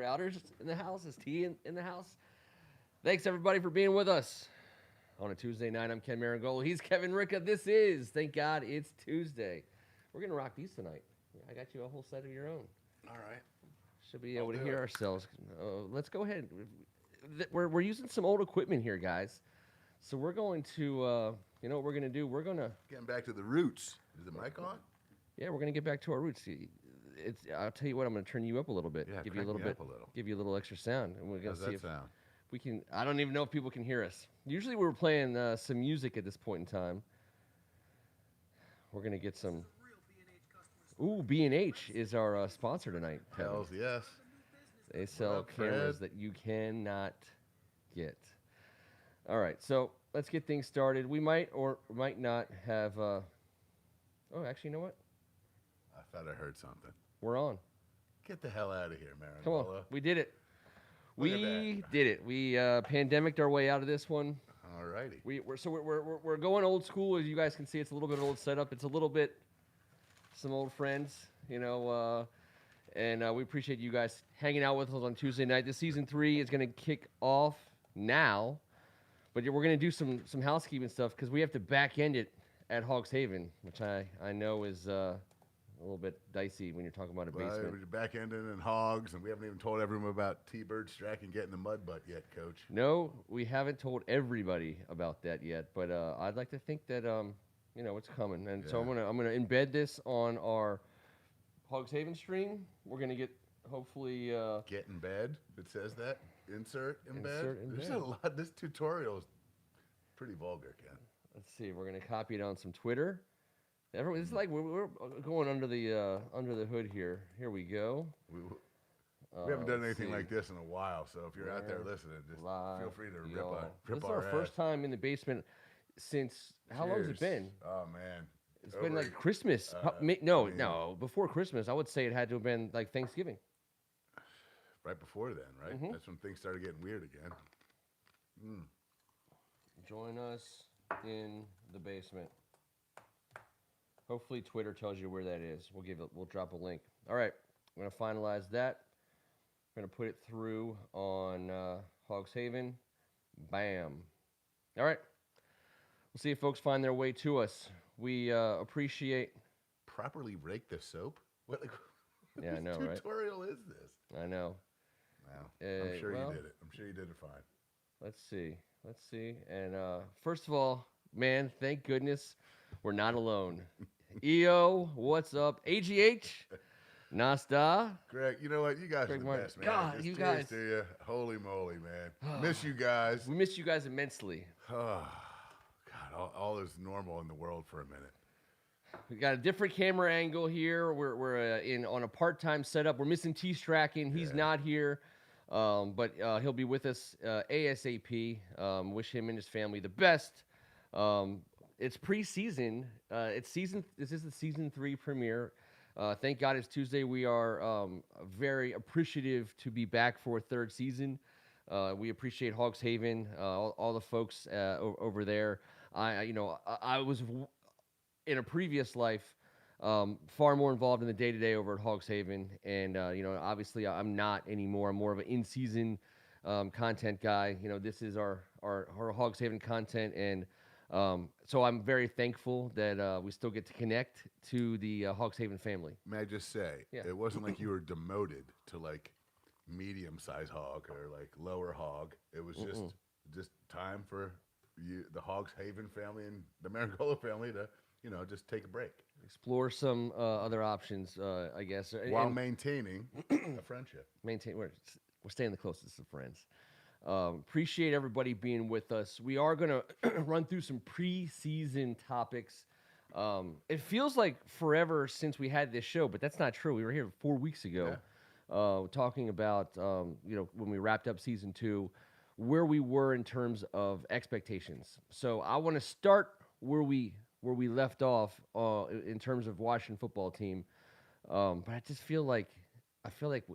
Crowder's in the house. Is T in the house? Thanks, everybody, for being with us on a Tuesday night. I'm Ken Marangolo. He's Kevin Ricca. This is, thank God, it's Tuesday. We're going to rock these tonight. I got you a whole set of your own. All right. Should be able to hear ourselves. Let's go ahead. We're using some old equipment here, guys. So we're going to, you know what we're going to do? We're going to... Getting back to the roots. Is the mic on? Yeah, we're going to get back to our roots. I'll tell you what, I'm going to turn you up a little bit. Yeah, give you a little bit. Give you a little extra sound. And we're going to see if sound? we can... I don't even know if people can hear us. Usually we're playing some music at this point in time. We're going to get some... Ooh, B&H is our sponsor tonight. Hells yes. They sell cameras that you cannot get. All right, so let's get things started. We might or might not have... oh, actually, you know what? I thought I heard something. We're on. Get the hell out of here, Marangolo. Come on, we did it. We did it. We pandemiced our way out of this one. All righty. We're going old school. As you guys can see, it's a little bit old setup. It's a little bit some old friends, you know, and we appreciate you guys hanging out with us on Tuesday night. This season 3 is going to kick off now, but we're going to do some housekeeping stuff because we have to back end it at Hogs Haven, which I know is a little bit dicey when you're talking about a basement. We're back ending in Hogs, and we haven't even told everyone about T-Bird Strack getting the mud butt yet, Coach. No, we haven't told everybody about that yet, but I'd like to think that you know it's coming, and so I'm gonna embed this on our Hogs Haven stream. We're gonna get hopefully get in bed. It says that insert in bed. There's bed. a lot. This tutorial is pretty vulgar, Ken. Let's see. We're gonna copy it on some Twitter. Everyone, it's like we're going under the hood here. Here we go. We haven't done anything like this in a while, so if you're out there listening, just feel free to rip our This is our first time in the basement since how long has it been? Oh man, it's been like Christmas. No, before Christmas. I would say it had to have been like Thanksgiving. Right before then, right? Mm-hmm. That's when things started getting weird again. Join us in the basement. Hopefully Twitter tells you where that is. We'll drop a link. All right, I'm gonna finalize that. I'm gonna put it through on Hogs Haven. Bam. All right. We'll see if folks find their way to us. We appreciate... Properly rake the soap? What yeah, I know, right? tutorial is this? I know. Wow. I'm sure you did it. I'm sure you did it fine. Let's see. And first of all, man, thank goodness we're not alone. EO, what's up? AGH, Nasta. Greg, you know what? You guys are the best, man. God, just you guys. to you. Holy moly, man. Miss you guys. We miss you guys immensely. Oh, God, all is normal in the world for a minute. We got a different camera angle here. We're on a part-time setup. We're missing T-Stracking. He's not here, but he'll be with us ASAP. Wish him and his family the best. It's preseason. This is the season 3 premiere. Thank God it's Tuesday. We are very appreciative to be back for a 3rd season. We appreciate Hogs Haven, all the folks over there. I was in a previous life far more involved in the day-to-day over at Hogs Haven, and obviously I'm not anymore. I'm more of an in-season content guy. This is our Hogs Haven content, and so I'm very thankful that we still get to connect to the Hogs Haven family. May I just say, it wasn't like you were demoted to like medium-sized hog or like lower hog. It was just time for you, the Hogs Haven family and the Marangolo family to, just take a break. Explore some other options, I guess. While maintaining a friendship. We're staying the closest of friends. Appreciate everybody being with us. We are going to run through some preseason topics. It feels like forever since we had this show, but that's not true. We were here 4 weeks ago talking about, when we wrapped up season 2, where we were in terms of expectations. So I want to start where we left off in terms of Washington football team. But I feel like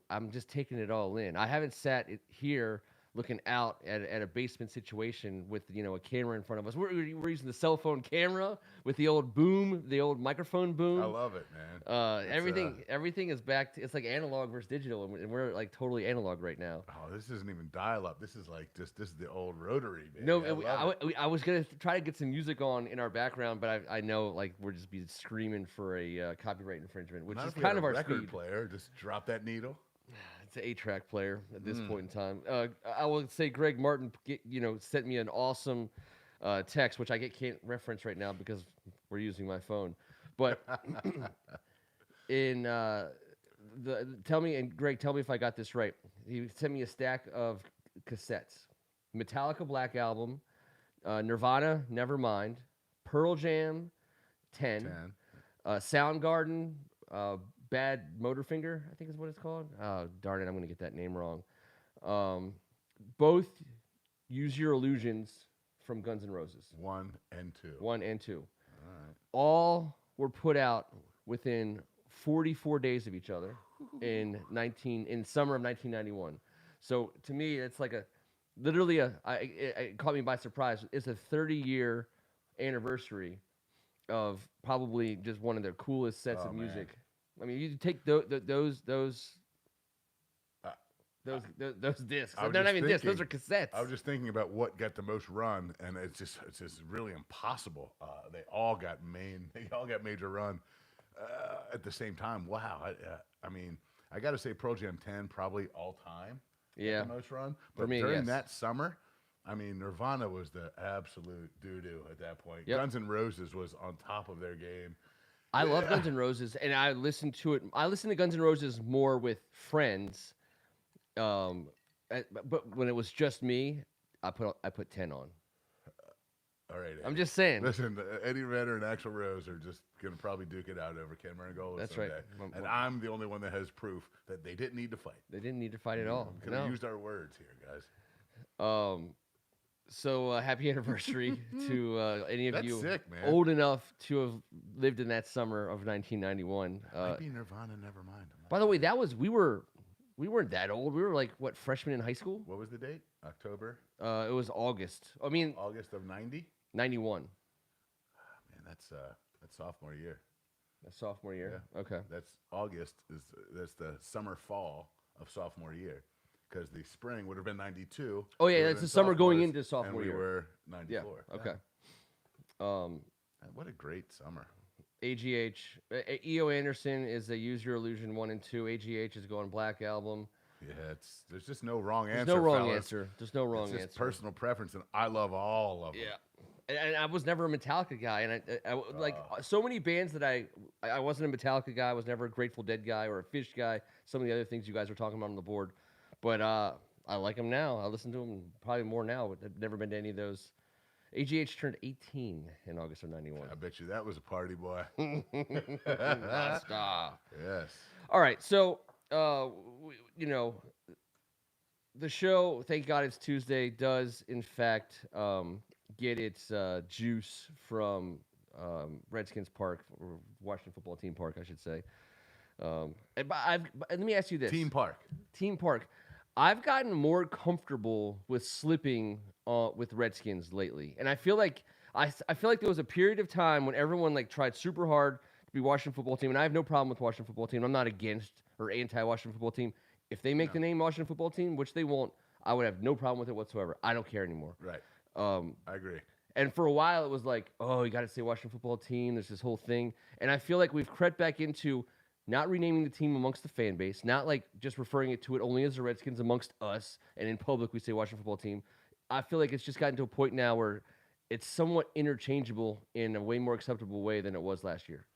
I'm just taking it all in. I haven't sat here looking out at a basement situation with a camera in front of us. We're using the cell phone camera with the old boom, the old microphone boom. I love it, man. Everything is back. It's like analog versus digital, and we're like totally analog right now. Oh, this isn't even dial-up. This is the old rotary, man. No, I was gonna try to get some music on in our background, but I know like we're just be screaming for a copyright infringement, which is kind of our record speed. player. Just drop that needle. It's an 8-track player at this point in time. I will say Greg Martin, sent me an awesome text, which I can't reference right now because we're using my phone. But Greg, tell me if I got this right. He sent me a stack of cassettes: Metallica Black Album, Nirvana Nevermind, Pearl Jam 10. Soundgarden Bad Motorfinger, I think is what it's called. Oh, darn it, I'm going to get that name wrong. Both Use Your Illusions from Guns N' Roses. 1 and 2. 1 and 2. All right. All were put out within 44 days of each other in summer of 1991. So to me, it's like it caught me by surprise. It's a 30-year anniversary of probably just one of their coolest sets of music. Man. I mean, you take those discs. They're not even discs; those are cassettes. I was just thinking about what got the most run, and it's just really impossible. They all got major run at the same time. Wow. I mean, I got to say, Pearl Jam 10 probably all time. Yeah, the most run. But for me, during that summer, I mean, Nirvana was the absolute doo-doo at that point. Yep. Guns N' Roses was on top of their game. I love Guns N' Roses, and I listen to Guns N' Roses more with friends. But when it was just me, I put 10 on. All right, Eddie. I'm just saying. Listen, Eddie Vedder and Axl Rose are just gonna probably duke it out over Ken Marangolo. That's someday. right. And I'm the only one that has proof that they didn't need to fight. They didn't need to fight at all. Could have used our words here, guys. So happy anniversary to any of you sick, man. old enough to have lived in that summer of 1991. Might be Nirvana, Nevermind. By the way, we weren't that old. We were like what, freshmen in high school? What was the date? October? It was August. I mean August of 90? 91. Man, that's sophomore year. That's sophomore year. Yeah. Okay. That's August that's the summer fall of sophomore year. Because the spring would have been 92. Oh yeah, that's the summer going into sophomore year. And we were 94. Yeah. Okay. What a great summer. AGH. E.O. Anderson is a Use Your Illusion 1 and 2. AGH is going Black Album. Yeah, there's just no wrong answer. There's no wrong fellas. answer. There's no wrong it's just answer. Personal preference, and I love all of them. Yeah. And I was never a Metallica guy, and I like so many bands that I wasn't a Metallica guy. I was never a Grateful Dead guy or a Fish guy. Some of the other things you guys were talking about on the board, but I like them now. I listen to them probably more now, but I've never been to any of those. AGH turned 18 in August of 91. I bet you that was a party, boy. Stop. Yes. All right, so the show, thank God it's Tuesday, does in fact get its juice from Redskins Park, or Washington Football Team Park, I should say. But let me ask you this: Team Park. I've gotten more comfortable with slipping with Redskins lately, and I feel like there was a period of time when everyone like tried super hard to be Washington Football Team, and I have no problem with Washington Football Team. I'm not against or anti-Washington Football Team. If they make the name Washington Football Team, which they won't, I would have no problem with it whatsoever. I don't care anymore. Right. I agree. And for a while, it was like, oh, you got to say Washington Football Team. There's this whole thing, and I feel like we've crept back into not renaming the team amongst the fan base, not like just referring it to it only as the Redskins amongst us, and in public we say Washington Football Team. I feel like it's just gotten to a point now where it's somewhat interchangeable in a way more acceptable way than it was last year.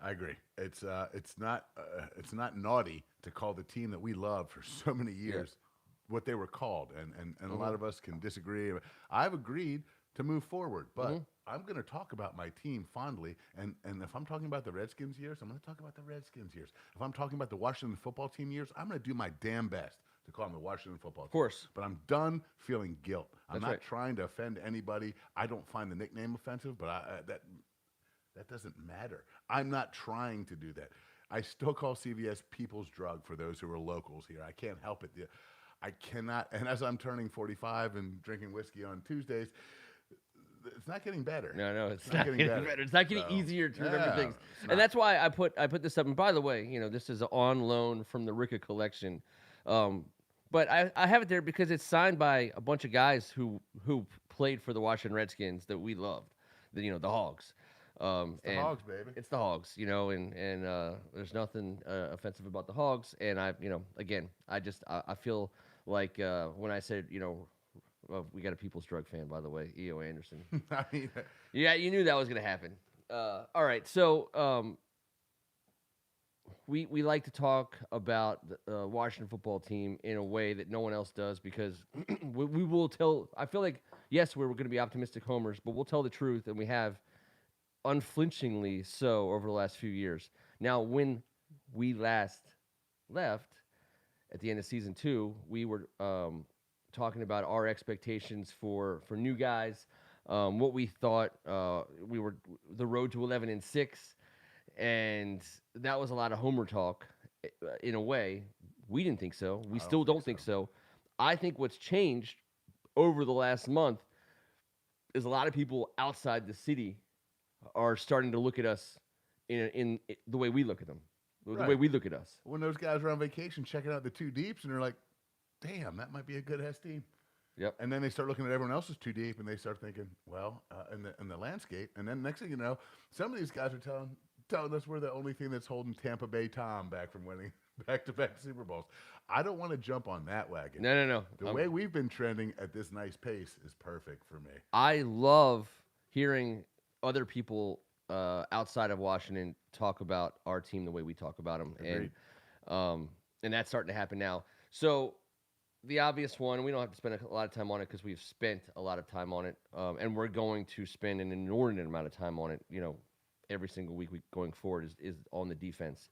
I agree. It's not naughty to call the team that we loved for so many years what they were called, and a lot of us can disagree. I've agreed to move forward, but I'm going to talk about my team fondly, and if I'm talking about the Redskins years, I'm going to talk about the Redskins years. If I'm talking about the Washington Football Team years, I'm going to do my damn best to call them the Washington Football Team. Of course. But I'm done feeling guilt. I'm not right. trying to offend anybody. I don't find the nickname offensive, but that doesn't matter. I'm not trying to do that. I still call CVS People's Drug for those who are locals here. I can't help it. I cannot. And as I'm turning 45 and drinking whiskey on Tuesdays, it's not getting better. No, it's not getting better. It's not getting easier to remember things. And that's why I put this up. And by the way, this is on loan from the Ricka collection. But I have it there because it's signed by a bunch of guys who played for the Washington Redskins that we loved. The Hogs. It's the Hogs, baby. It's the Hogs, and there's nothing offensive about the Hogs. And again, I feel like when I said, we got a People's Drug fan, by the way, E.O. Anderson. I mean, yeah, you knew that was going to happen. All right, so we like to talk about the Washington football team in a way that no one else does because we will tell. I feel like, yes, we're going to be optimistic homers, but we'll tell the truth, and we have unflinchingly so over the last few years. Now, when we last left at the end of season 2, we were talking about our expectations for new guys, what we thought we were the road to 11-6, and that was a lot of homer talk. In a way, we didn't think so. We still don't think so. I think what's changed over the last month is a lot of people outside the city are starting to look at us in the way we look at them, the way we look at us. When those guys are on vacation checking out the two deeps, and they're like, damn, that might be a good ass team. Yep. And then they start looking at everyone else's two deep, and they start thinking, well, in the landscape. And then next thing you know, some of these guys are telling us we're the only thing that's holding Tampa Bay Tom back from winning back-to-back Super Bowls. I don't want to jump on that wagon. No. The way we've been trending at this nice pace is perfect for me. I love hearing other people outside of Washington talk about our team the way we talk about them. Agreed. And that's starting to happen now. So the obvious one, we don't have to spend a lot of time on it because we've spent a lot of time on it, and we're going to spend an inordinate amount of time on it, every single week going forward is on the defense.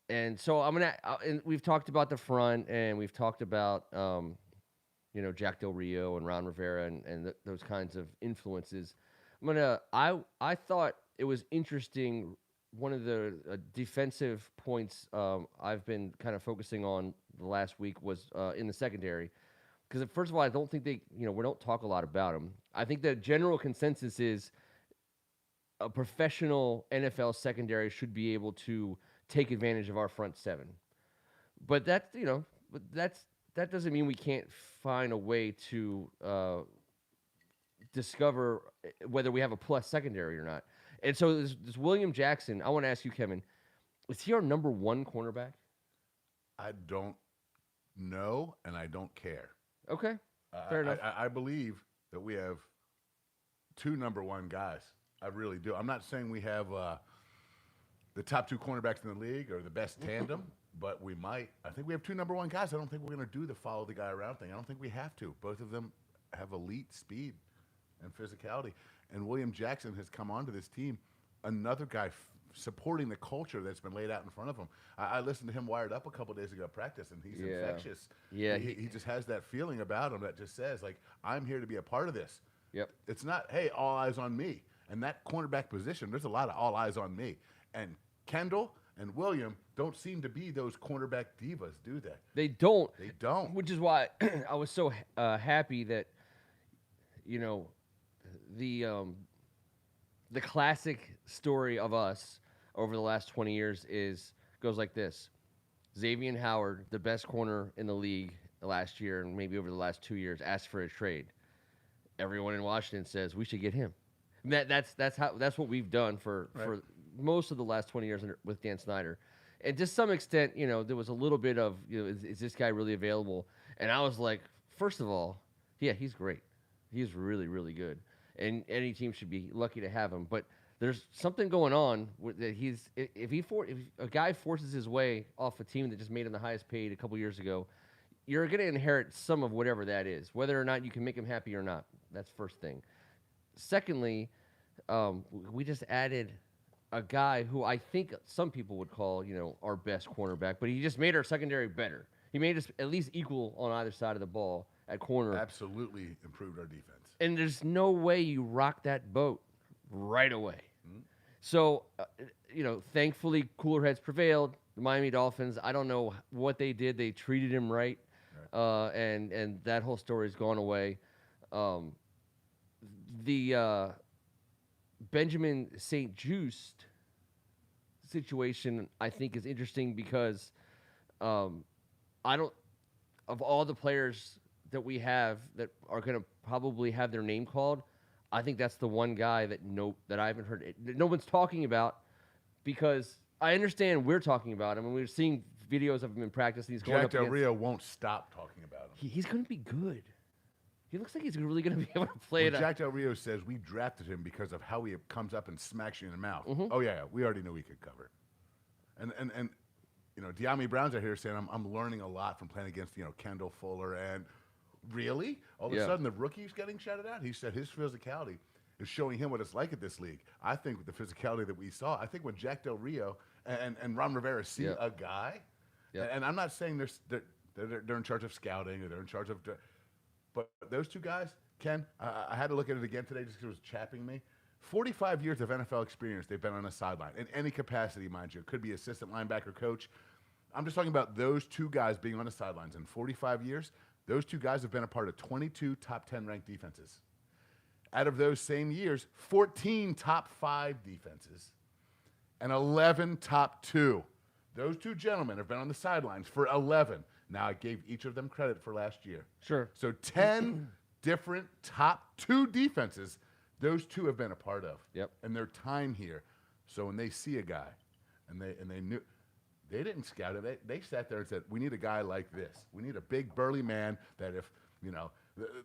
And so and we've talked about the front, and we've talked about, Jack Del Rio and Ron Rivera and those kinds of influences. I thought it was interesting. One of the defensive points I've been kind of focusing on the last week was in the secondary, because first of all, I don't think we don't talk a lot about them. I think the general consensus is a professional NFL secondary should be able to take advantage of our front seven, but that doesn't mean we can't find a way to discover whether we have a plus secondary or not. And so this William Jackson, I want to ask you, Kevin, is he our number one cornerback? I don't know, and I don't care. Okay, fair enough. I believe that we have two number one guys. I really do. I'm not saying we have the top two cornerbacks in the league or the best tandem, but we might. I think we have two number one guys. I don't think we're going to do the follow the guy around thing. I don't think we have to. Both of them have elite speed and physicality. And William Jackson has come onto this team, another guy supporting the culture that's been laid out in front of him. I listened to him wired up a couple days ago at practice, and he's infectious. Yeah, he just has that feeling about him that just says, like, I'm here to be a part of this. Yep. It's not, hey, all eyes on me. And that cornerback position, there's a lot of all eyes on me. And Kendall and William don't seem to be those cornerback divas, do they? They don't. They don't. Which is why I was so happy that, the classic story of us over the last 20 years goes like this. Xavier Howard, the best corner in the league last year and maybe over the last 2 years, asked for a trade. Everyone in Washington says we should get him. And that's what we've done for most of the last 20 years with Dan Snyder. And to some extent, there was a little bit of, is this guy really available? And I was like, first of all, yeah, he's great. He's really, really good. And any team should be lucky to have him. But there's something going on that if a guy forces his way off a team that just made him the highest paid a couple years ago, you're going to inherit some of whatever that is, whether or not you can make him happy or not. That's first thing. Secondly, we just added a guy who I think some people would call, our best cornerback, but he just made our secondary better. He made us at least equal on either side of the ball at corner. Absolutely improved our defense. And there's no way you rock that boat right away. Mm-hmm. So, thankfully, cooler heads prevailed. The Miami Dolphins, I don't know what they did. They treated him right. and that whole story's gone away. Um, the Benjamin St. Just situation, I think, is interesting because I don't, of all the players that we have that are going to probably have their name called, I think that's the one guy that I haven't heard, that no one's talking about, because I understand we're talking about him and we're seeing videos of him in practice. And he's going Jack up Del against, Rio won't stop talking about him. he's going to be good. He looks like he's really going to be able to play it. Jack Del Rio says we drafted him because of how he comes up and smacks you in the mouth. Oh yeah, we already knew he could cover. And you know, De'Ami Brown's out here saying I'm learning a lot from playing against, you know, Kendall Fuller, and really all of a sudden the rookie's getting shouted out. He said his physicality is showing him what it's like at this league. I think with the physicality that we saw, I think when Jack Del Rio and Ron Rivera see a guy, and I'm not saying they're in charge of scouting or they're in charge of. But those two guys, Ken, I had to look at it again today just because it was chapping me. 45 years of NFL experience they've been on a sideline, in any capacity, mind you. It could be assistant linebacker coach. I'm just talking about those two guys being on the sidelines. In 45 years, those two guys have been a part of 22 top 10 ranked defenses. Out of those same years, 14 top 5 defenses and 11 top 2. Those two gentlemen have been on the sidelines for 11. Now, I gave each of them credit for last year. Sure. So 10 different top 2 defenses, those two have been a part of. Yep. And their time here. So when they see a guy, and they knew, they didn't scout it. They sat there and said, we need a guy like this. We need a big burly man that if, you know,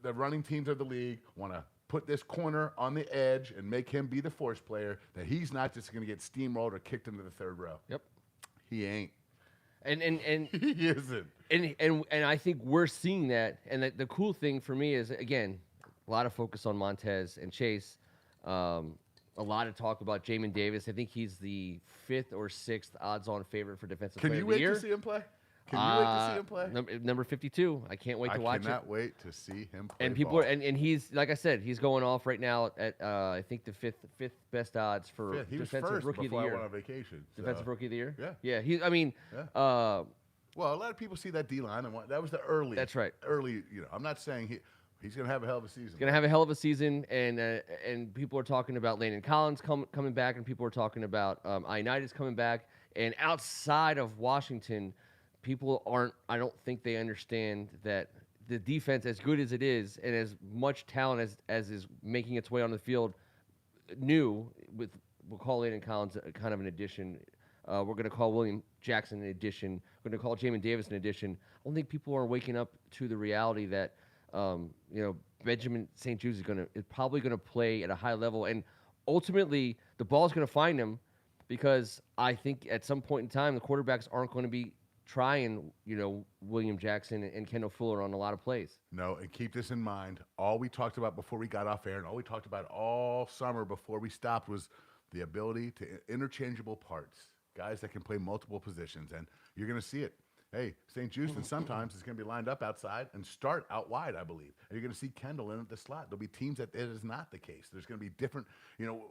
the running teams of the league want to put this corner on the edge and make him be the force player, that he's not just going to get steamrolled or kicked into the third row. Yep. He ain't. And he isn't. And I think we're seeing that. And the cool thing for me is, again, a lot of focus on Montez and Chase. A lot of talk about Jamin Davis. I think he's the 5th or 6th odds-on favorite for defensive player of the year. Can you wait to see him play? Can you wait to see him play? Number 52. I can't wait to watch it. I cannot wait to see him play. And people and he's, like I said, he's going off right now at I think the fifth best odds for defensive rookie of the year. I went on vacation. Defensive rookie of the year. Yeah. Yeah. Well, a lot of people see that D line, and that was the early. That's right. Early, you know. I'm not saying he's going to have a hell of a season. He's going to have a hell of a season, and people are talking about Landon Collins coming back, and people are talking about Ioannidis coming back. And outside of Washington, people aren't. I don't think they understand that the defense, as good as it is, and as much talent as is making its way on the field, we'll call Landon Collins kind of an addition. We're going to call William Jackson an addition. We're going to call Jamin Davis an addition. I don't think people are waking up to the reality that Benjamin St. Just is probably going to play at a high level, and ultimately the ball is going to find him, because I think at some point in time the quarterbacks aren't going to be trying, William Jackson and Kendall Fuller on a lot of plays. No, and keep this in mind. All we talked about before we got off air, and all we talked about all summer before we stopped, was the ability to interchangeable parts. Guys that can play multiple positions, and you're going to see it. Hey, St. Just sometimes is going to be lined up outside and start out wide, I believe. And you're going to see Kendall in at the slot. There'll be teams that it is not the case. There's going to be different,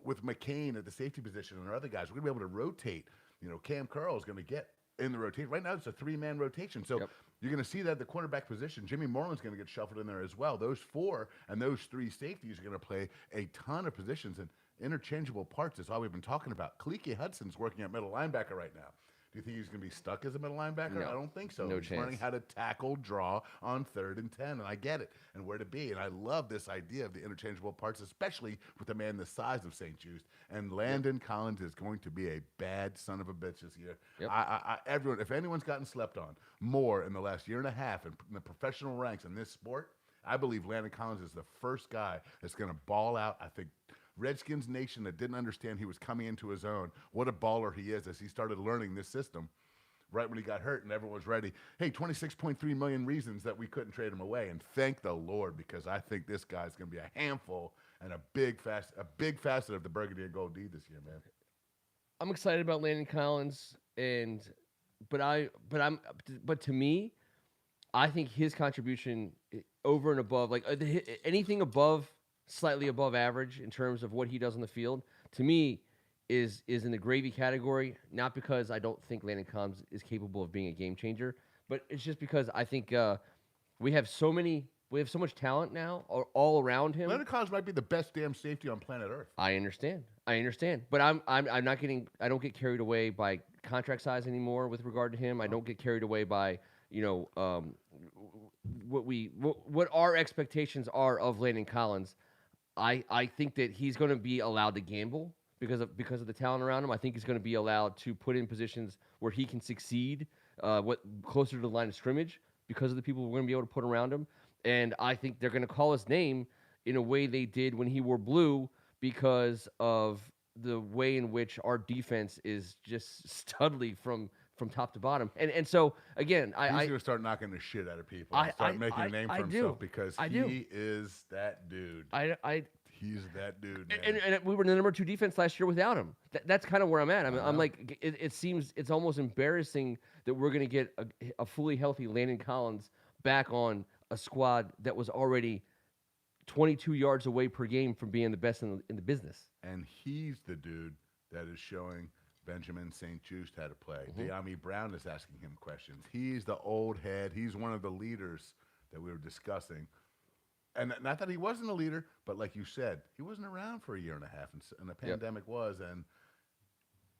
with McCain at the safety position and our other guys, we're going to be able to rotate. Cam Curl is going to get in the rotation. Right now, it's a 3-man rotation. So you're going to see that at the cornerback position. Jimmy Moreland's going to get shuffled in there as well. Those 4 and those 3 safeties are going to play a ton of positions, and interchangeable parts is all we've been talking about. Khaleke Hudson's working at middle linebacker right now. Do you think he's going to be stuck as a middle linebacker? No. I don't think so. No He's chance. learning how to tackle, draw on 3rd and 10, and I get it, and where to be. And I love this idea of the interchangeable parts, especially with a man the size of St. Just. And Landon Collins is going to be a bad son of a bitch this year. Everyone, if anyone's gotten slept on more in the last year and a half in the professional ranks in this sport, I believe Landon Collins is the first guy that's going to ball out. I think Redskins Nation that didn't understand he was coming into his own, what a baller he is as he started learning this system right when he got hurt and everyone was ready. Hey, 26.3 million reasons that we couldn't trade him away, and thank the Lord, because I think this guy's going to be a handful and a big facet of the burgundy and gold D this year, man. I'm excited about Landon Collins, but to me, I think his contribution over and above, like anything above, slightly above average in terms of what he does on the field, to me is in the gravy category, not because I don't think Landon Collins is capable of being a game changer, but it's just because I think We have so much talent now all around him. Landon Collins might be the best damn safety on planet Earth. I understand, but I'm not getting. I don't get carried away by contract size anymore with regard to him. I don't get carried away by what our expectations are of Landon Collins. I think that he's going to be allowed to gamble because of the talent around him. I think he's going to be allowed to put in positions where he can succeed, closer to the line of scrimmage because of the people we're going to be able to put around him. And I think they're going to call his name in a way they did when he wore blue because of the way in which our defense is just studly from top to bottom. And so, again, he's going to start knocking the shit out of people and start making a name for himself because he is that dude. He's that dude, man. And we were the number 2 defense last year without him. That's kind of where I'm at. I'm like, it seems it's almost embarrassing that we're going to get a fully healthy Landon Collins back on a squad that was already 22 yards away per game from being the best in the business. And he's the dude that is showing Benjamin St. Just how to play. De'Ami Brown is asking him questions. He's the old head. He's one of the leaders that we were discussing. And not that he wasn't a leader, but like you said, he wasn't around for a year and a half, and the pandemic was, and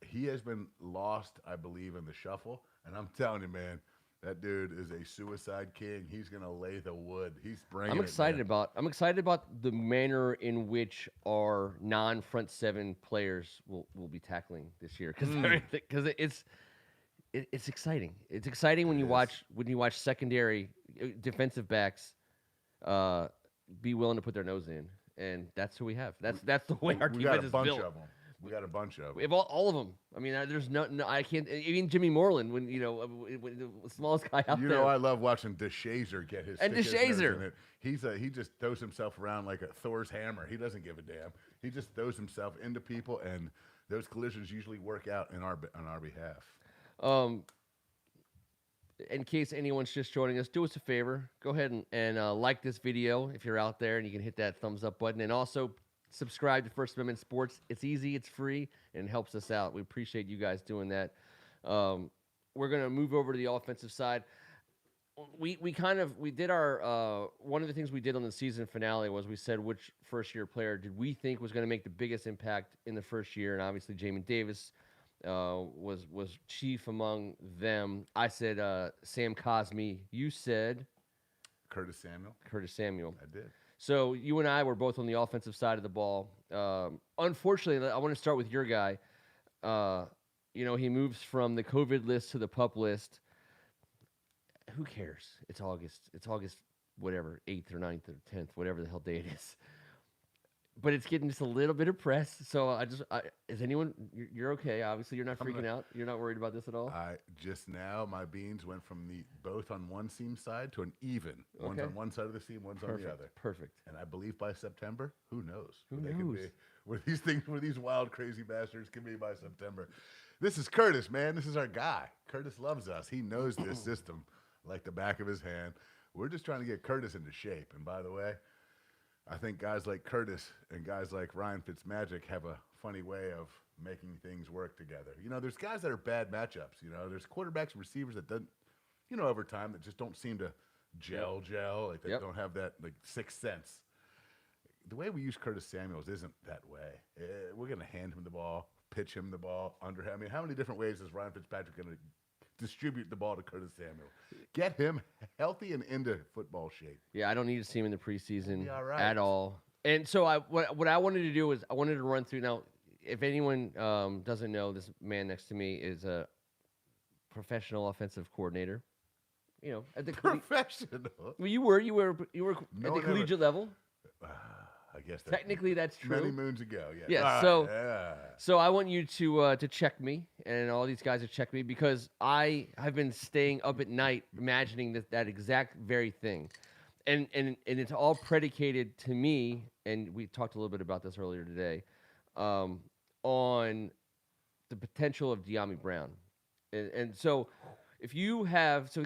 he has been lost, I believe, in the shuffle. And I'm telling you, man, that dude is a suicide king. He's gonna lay the wood. He's bringing. I'm excited about the manner in which our non-front 7 players will be tackling this year because it's exciting. It's exciting when you watch secondary defensive backs be willing to put their nose in, and that's who we have. That's the way our defense is built. We got a bunch of them. We have all of them. I mean, there's no, I can't. Even Jimmy Moreland, when the smallest guy out there. You know, I love watching DeShazer get his. And DeShazer, he just throws himself around like a Thor's hammer. He doesn't give a damn. He just throws himself into people, and those collisions usually work out on our behalf. In case anyone's just joining us, do us a favor. Go ahead and like this video if you're out there, and you can hit that thumbs up button, and also subscribe to First Amendment Sports. It's easy, it's free, and it helps us out. We appreciate you guys doing that. We're going to move over to the offensive side. We did our one of the things we did on the season finale was we said which first-year player did we think was going to make the biggest impact in the first year, and obviously Jamin Davis was chief among them. I said Sam Cosmi. You said Curtis Samuel. I did. So you and I were both on the offensive side of the ball. Unfortunately, I want to start with your guy. He moves from the COVID list to the PUP list. Who cares? It's August. Whatever, 8th or 9th or 10th, whatever the hell day it is. But it's getting just a little bit of press. So is anyone? You're okay. Obviously, you're not freaking out. You're not worried about this at all. Just now, my beans went from both on one seam side to an even. Okay. One's on one side of the seam, one's on the other. Perfect. And I believe by September, who knows? Who knows? Can be, where these wild, crazy bastards can be by September. This is Curtis, man. This is our guy. Curtis loves us. He knows this system like the back of his hand. We're just trying to get Curtis into shape. And by the way, I think guys like Curtis and guys like Ryan Fitzmagic have a funny way of making things work together. There's guys that are bad matchups. There's quarterbacks and receivers that don't, over time that just don't seem to gel, like they don't have that like sixth sense. The way we use Curtis Samuels isn't that way. We're going to hand him the ball, pitch him the ball, underhand. I mean, how many different ways is Ryan Fitzpatrick going to distribute the ball to Curtis Samuel? Get him healthy and into football shape. Yeah, I don't need to see him in the preseason at all. And so what I wanted to do is I wanted to run through. Now, if anyone doesn't know, this man next to me is a professional offensive coordinator. At the professional. Well, you were at the collegiate level. I guess technically that's true. Many moons ago, yeah. Yeah. So I want you to check me, and all these guys to check me, because I have been staying up at night imagining that exact very thing, and it's all predicated to me. And we talked a little bit about this earlier today, on the potential of De'Ami Brown, and so if you have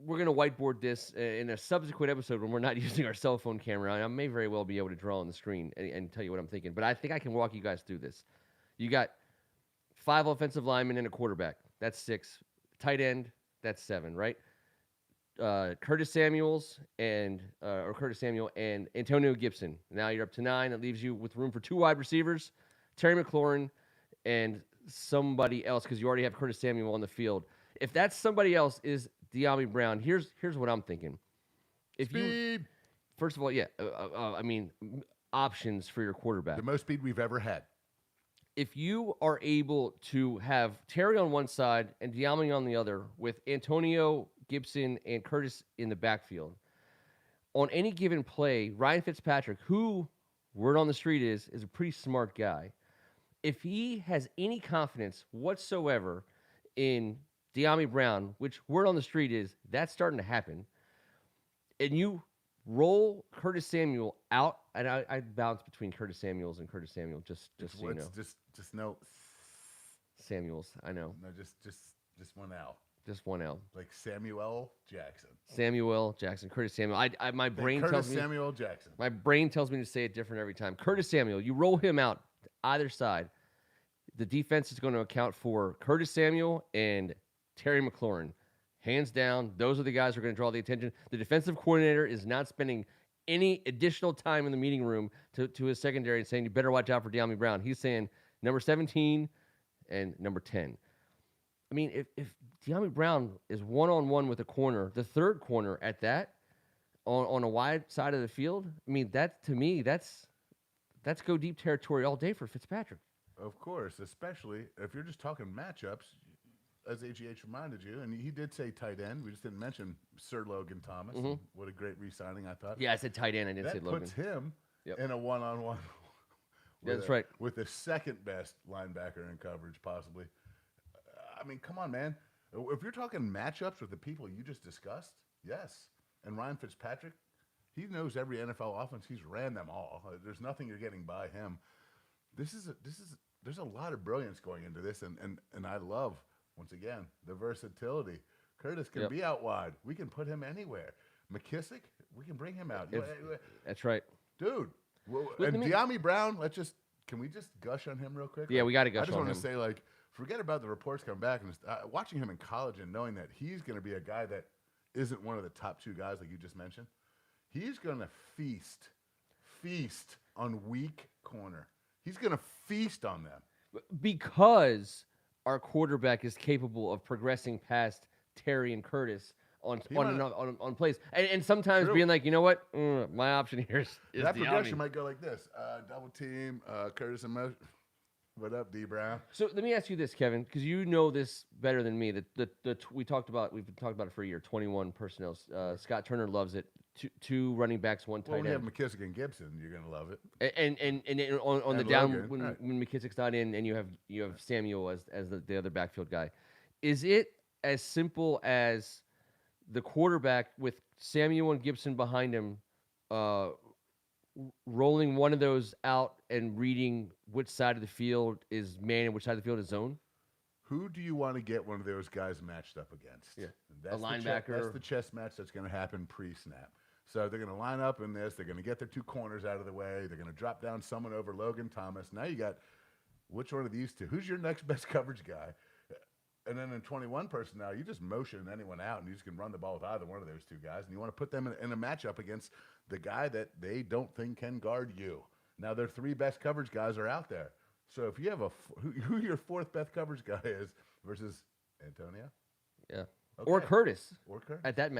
we're going to whiteboard this in a subsequent episode when we're not using our cell phone camera. I may very well be able to draw on the screen and tell you what I'm thinking, but I think I can walk you guys through this. You got 5 offensive linemen and a quarterback. That's 6. Tight end, that's 7, right? Curtis Samuels and Curtis Samuel and Antonio Gibson. Now you're up to 9. That leaves you with room for 2 wide receivers, Terry McLaurin and somebody else, because you already have Curtis Samuel on the field. If that somebody else is De'Ami Brown, here's what I'm thinking. If Speed. First of all, yeah, options for your quarterback. The most speed we've ever had. If you are able to have Terry on one side and De'Ami on the other, with Antonio Gibson and Curtis in the backfield, on any given play, Ryan Fitzpatrick, who word on the street is a pretty smart guy, if he has any confidence whatsoever in De'Ami Brown, which word on the street is that's starting to happen, and you roll Curtis Samuel out, and I bounce between Curtis Samuels and Curtis Samuel, just so you know. Just no Samuels, I know. No, just one L. Just one L. Like Samuel Jackson. Samuel Jackson. Curtis Samuel. My brain Curtis tells me Samuel Jackson. My brain tells me to say it different every time. Curtis Samuel. You roll him out to either side. The defense is going to account for Curtis Samuel and Terry McLaurin. Hands down, those are the guys who are going to draw the attention. The defensive coordinator is not spending any additional time in the meeting room to his secondary and saying, you better watch out for De'Ami Brown. He's saying number 17 and number 10. I mean, if De'Ami Brown is one-on-one with a corner, the third corner at that, on a wide side of the field, I mean, that to me, that's go deep territory all day for Fitzpatrick. Of course, especially if you're just talking matchups, as AGH reminded you, and he did say tight end. We just didn't mention Sir Logan Thomas. Mm-hmm. What a great re-signing, I thought. Yeah, I said tight end. I didn't say Logan. That puts him in a one-on-one. That's right. With the second best linebacker in coverage, possibly. I mean, come on, man. If you're talking matchups with the people you just discussed, yes. And Ryan Fitzpatrick, he knows every NFL offense. He's ran them all. There's nothing you're getting by him. There's a lot of brilliance going into this, and I love, once again, the versatility. Curtis can be out wide. We can put him anywhere. McKissick, we can bring him out. That's right. Dude. And De'Ami Brown, can we just gush on him real quick? Yeah, we got to gush on him. I just want to say, forget about the reports coming back, and watching him in college and knowing that he's going to be a guy that isn't one of the top 2 guys like you just mentioned. He's going to feast on weak corner. He's going to feast on them. Because our quarterback is capable of progressing past Terry and Curtis on plays, and sometimes being like, you know what, my option here is that De'Ami. progression might go like this: double team, Curtis and Mo. What up, D Brown? So let me ask you this, Kevin, because you know this better than me. We've talked about it for a year. 21 personnel. Scott Turner loves it. Two running backs, one tight end. Well, we have McKissick and Gibson. You're gonna love it. And on the down when McKissick's not in, and you have Samuel as the other backfield guy. Is it as simple as the quarterback with Samuel and Gibson behind him, rolling one of those out and reading which side of the field is man and which side of the field is zone? Who do you want to get one of those guys matched up against? Yeah, that's a linebacker. That's the chess match that's going to happen pre-snap. So they're going to line up in this. They're going to get their 2 corners out of the way. They're going to drop down someone over Logan Thomas. Now you got which one of these 2? Who's your next best coverage guy? And then in 21 personnel, you just motion anyone out, and you just can run the ball with either one of those 2 guys. And you want to put them in a matchup against the guy that they don't think can guard you. Now their 3 best coverage guys are out there. So if you have who your 4th best coverage guy is versus Antonio, okay. or Curtis, at that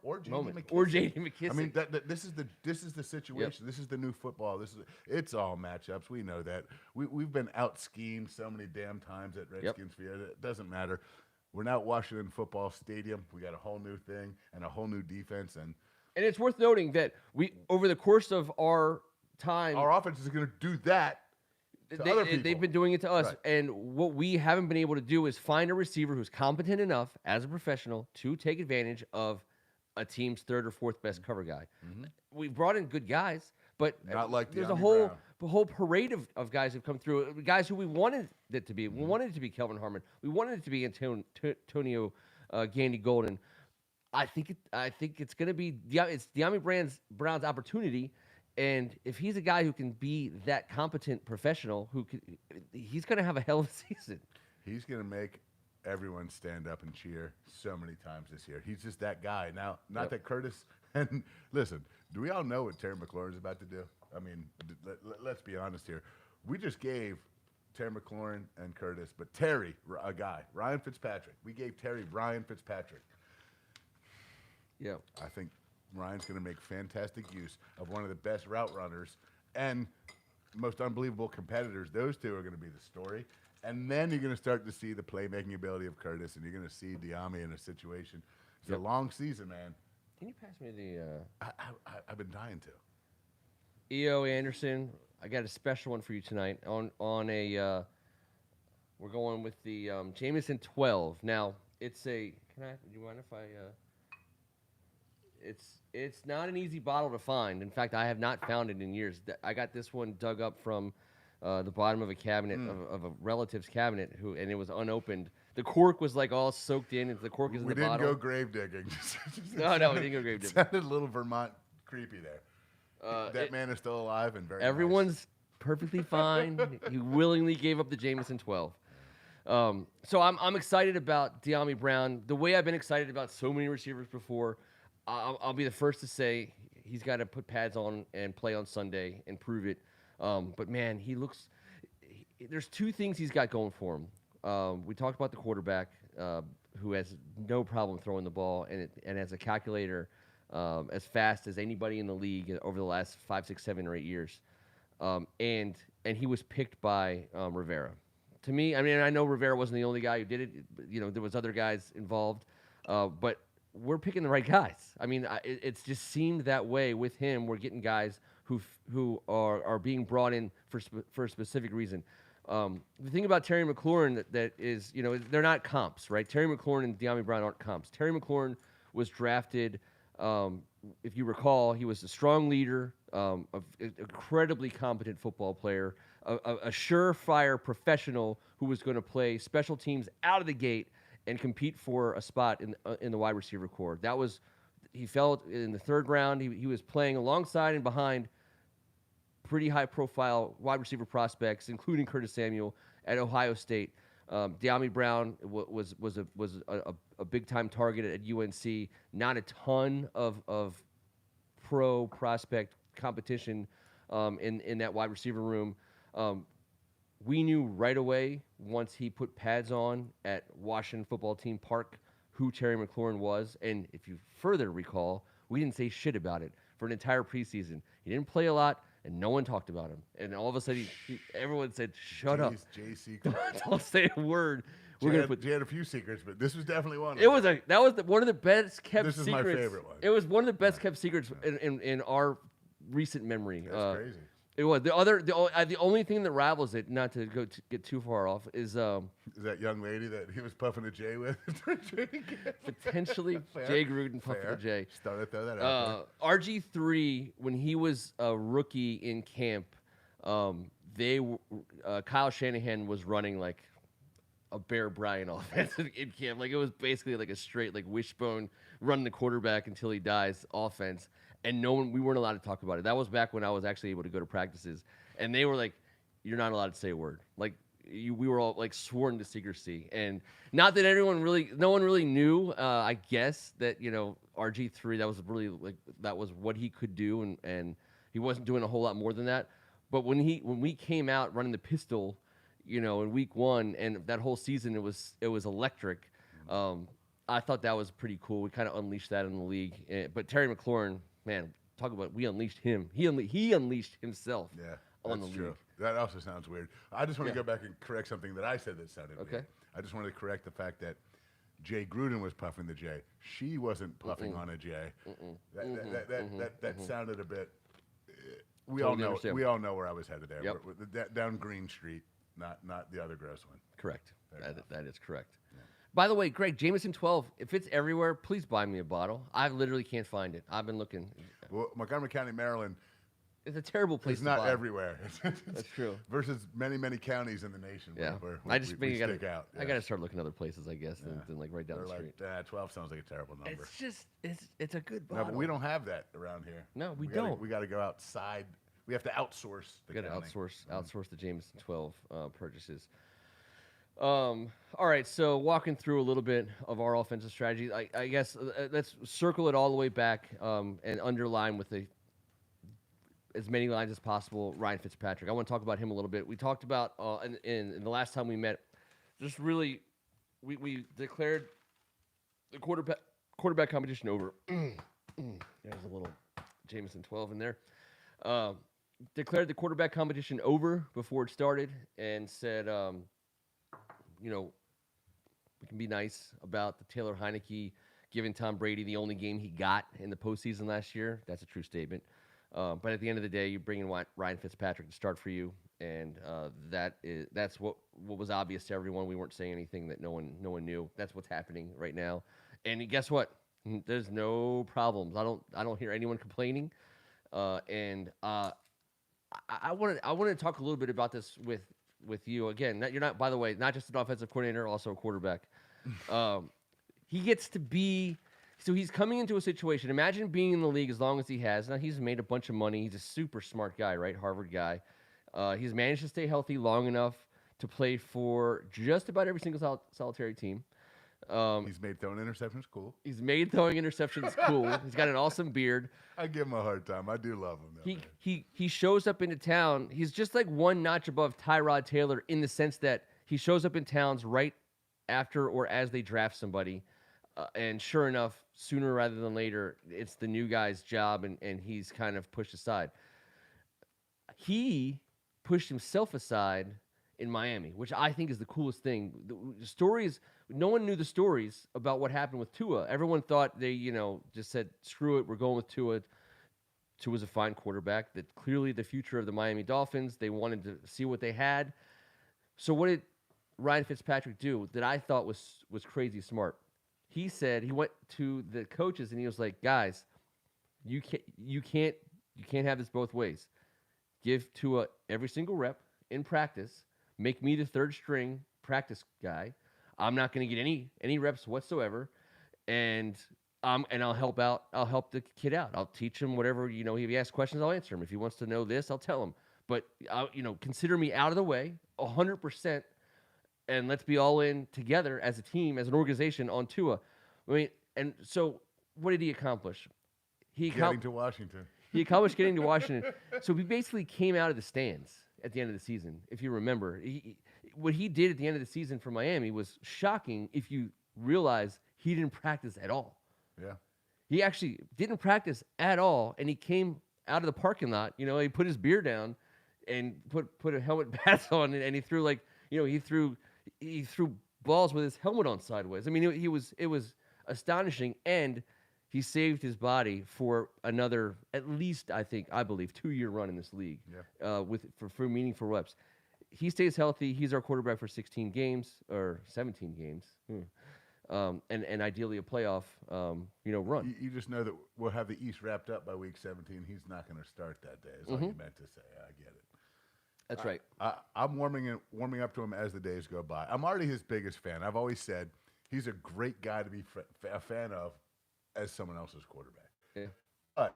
or JD moment, McKissick. or JD McKissick. I mean, this is the situation. Yep. This is the new football. It's all matchups. We know that. We've been out schemed so many damn times at Redskins Field. It doesn't matter. We're now at Washington Football Stadium. We got a whole new thing and a whole new defense, and it's worth noting that we, over the course of our time, our offense is going to do that. They've been doing it to us, and what we haven't been able to do is find a receiver who's competent enough as a professional to take advantage of a team's 3rd or 4th best cover guy. Mm-hmm. We've brought in good guys, but not like there's a whole parade of guys who've come through, guys who we wanted it to be. We wanted it to be Kelvin Harmon. We wanted it to be Antonio Gandy Golden. I think it's going to be De'Ami Brown's opportunity. And if he's a guy who can be that competent professional, he's going to have a hell of a season. He's going to make everyone stand up and cheer so many times this year. He's just that guy. Now, not that Curtis and listen, do we all know what Terry McLaurin's about to do? I mean, let's be honest here. We just gave Terry McLaurin and Curtis, but Terry, a guy, Ryan Fitzpatrick. We gave Terry Ryan Fitzpatrick. Yeah. I think Ryan's going to make fantastic use of one of the best route runners and most unbelievable competitors. Those two are going to be the story. And then you're going to start to see the playmaking ability of Curtis, and you're going to see Diami in a situation. It's a long season, man. Can you pass me the... I've been dying to. E.O. Anderson, I got a special one for you tonight. On a... we're going with the Jameson 12. Now, it's a... Do you mind if I... It's not an easy bottle to find. In fact, I have not found it in years. I got this one dug up from the bottom of a cabinet, of a relative's cabinet, and it was unopened. The cork was like all soaked in. The cork is in the bottle. We didn't go grave digging. No, we didn't go grave digging. Sounded a little Vermont creepy there. That man is still alive and very Everyone's nice. Perfectly fine. He willingly gave up the Jameson 12. So I'm excited about Diami Brown. The way I've been excited about so many receivers before, I'll be the first to say he's got to put pads on and play on Sunday and prove it. But, man, there's two things he's got going for him. We talked about the quarterback who has no problem throwing the ball and has a calculator as fast as anybody in the league over the last 5, 6, 7, or 8 years. And he was picked by Rivera. To me, I mean, I know Rivera wasn't the only guy who did it. There was other guys involved. But we're picking the right guys. I mean, it's just seemed that way with him. We're getting guys who are being brought in for a specific reason. The thing about Terry McLaurin that is, they're not comps, right? Terry McLaurin and Diami Brown aren't comps. Terry McLaurin was drafted, if you recall, he was a strong leader, an incredibly competent football player, a surefire professional who was going to play special teams out of the gate and compete for a spot in the wide receiver core. He fell in the third round. He was playing alongside and behind pretty high-profile wide receiver prospects, including Curtis Samuel at Ohio State. Diami Brown was a big-time target at UNC. Not a ton of pro prospect competition in that wide receiver room. We knew right away, once he put pads on at Washington Football Team Park, who Terry McLaurin was. And if you further recall, we didn't say shit about it for an entire preseason. He didn't play a lot, and no one talked about him. And all of a sudden, everyone said, shut up. JC. Don't say a word. He had a few secrets, but this was definitely one of them. That was one of the best kept secrets. This is my favorite one. It was one of the best kept secrets in our recent memory. That's crazy. It was the only thing that rivals it. Not to get too far off is that young lady that he was puffing a J with. Potentially Jay Gruden puffing a J. Started to throw that out there. RG3 when he was a rookie in camp, Kyle Shanahan was running like a Bear Bryant offense in camp. Like it was basically like a straight like wishbone running the quarterback until he dies offense. And we weren't allowed to talk about it. That was back when I was actually able to go to practices. And they were like, you're not allowed to say a word. Like, we were all like sworn to secrecy. And not that no one really knew, I guess, that, RG3, that was what he could do. And he wasn't doing a whole lot more than that. But when we came out running the pistol, in week 1 and that whole season, it was electric. I thought that was pretty cool. We kind of unleashed that in the league. But Terry McLaurin, man, talk about we unleashed him. He unleashed himself. Yeah, on the true. league. That also sounds weird. I just want to go back and correct something that I said that sounded weird. I just wanted to correct the fact that Jay Gruden was puffing the J. She wasn't puffing on a J. That sounded a bit. We all know where I was headed there. Yep. Down Green Street, not the other gross one. Correct. That is correct. Yeah. By the way, Greg, Jameson 12, if it's everywhere, please buy me a bottle. I literally can't find it. I've been looking. Well, Montgomery County, Maryland. It's a terrible place to buy. It's not everywhere. That's true. Versus many, many counties in the nation. Yeah. Where I just we stick out. I got to start looking other places, I guess, than like right down the street. 12 sounds like a terrible number. It's just, it's a good bottle. No, but we don't have that around here. No, we don't. We got to go outside. We have to outsource the county. Outsource the Jameson 12 purchases. All right, so walking through a little bit of our offensive strategy, I guess let's circle it all the way back and underline with as many lines as possible. Ryan Fitzpatrick. I want to talk about him a little bit. We talked about in the last time we met, just really we declared the quarterback competition over. There's a little Jameson 12 in there. Uh, Declared the quarterback competition over before it started, and said, we can be nice about the Taylor Heineke giving Tom Brady the only game he got in the postseason last year. That's a true statement. But at the end of the day, you bring in Ryan Fitzpatrick to start for you, and that's what was obvious to everyone. We weren't saying anything that no one knew. That's what's happening right now. And guess what? There's no problems. I don't hear anyone complaining. I wanted to talk a little bit about this with you again. You're not, by the way, not just an offensive coordinator, also a quarterback. He gets to be. So he's coming into a situation. Imagine being in the league as long as he has. Now he's made a bunch of money. He's a super smart guy, right? Harvard guy. He's managed to stay healthy long enough to play for just about every single solitary team. He's made throwing interceptions cool. He's made throwing interceptions cool. He's got an awesome beard. I give him a hard time. I do love him, though. He shows up into town. He's just like one notch above Tyrod Taylor in the sense that he shows up in towns right after or as they draft somebody. And sure enough, sooner rather than later, it's the new guy's job, and he's kind of pushed aside. He pushed himself aside in Miami, which I think is the coolest thing. The stories, no one knew the stories about what happened with Tua. Everyone thought they, just said, screw it, we're going with Tua. Tua's a fine quarterback. That clearly the future of the Miami Dolphins. They wanted to see what they had. So what did Ryan Fitzpatrick do that I thought was crazy smart? He said he went to the coaches and he was like, guys, you can't have this both ways. Give Tua every single rep in practice. Make me the third string practice guy. I'm not going to get any reps whatsoever, and I'll help out. I'll help the kid out. I'll teach him whatever. If he asks questions, I'll answer him. If he wants to know this, I'll tell him. But consider me out of the way, 100%. And let's be all in together as a team, as an organization on Tua. I mean, and so what did he accomplish? Getting to Washington. He accomplished getting to Washington. So he basically came out of the stands at the end of the season, if you remember. What he did at the end of the season for Miami was shocking if you realize he didn't practice at all. Yeah. He actually didn't practice at all, and he came out of the parking lot. He put his beer down and put a helmet pads on, and he threw he threw balls with his helmet on sideways. I mean, it was astonishing, and he saved his body for another, at least I believe 2-year run in this league. Yeah. For meaningful reps. He stays healthy. He's our quarterback for 16 games or 17 games, and ideally a playoff run. You just know that we'll have the East wrapped up by week 17. He's not going to start that day. Is all you meant to say. I get it. That's right. I'm warming up to him as the days go by. I'm already his biggest fan. I've always said he's a great guy to be a fan of as someone else's quarterback. Yeah. But,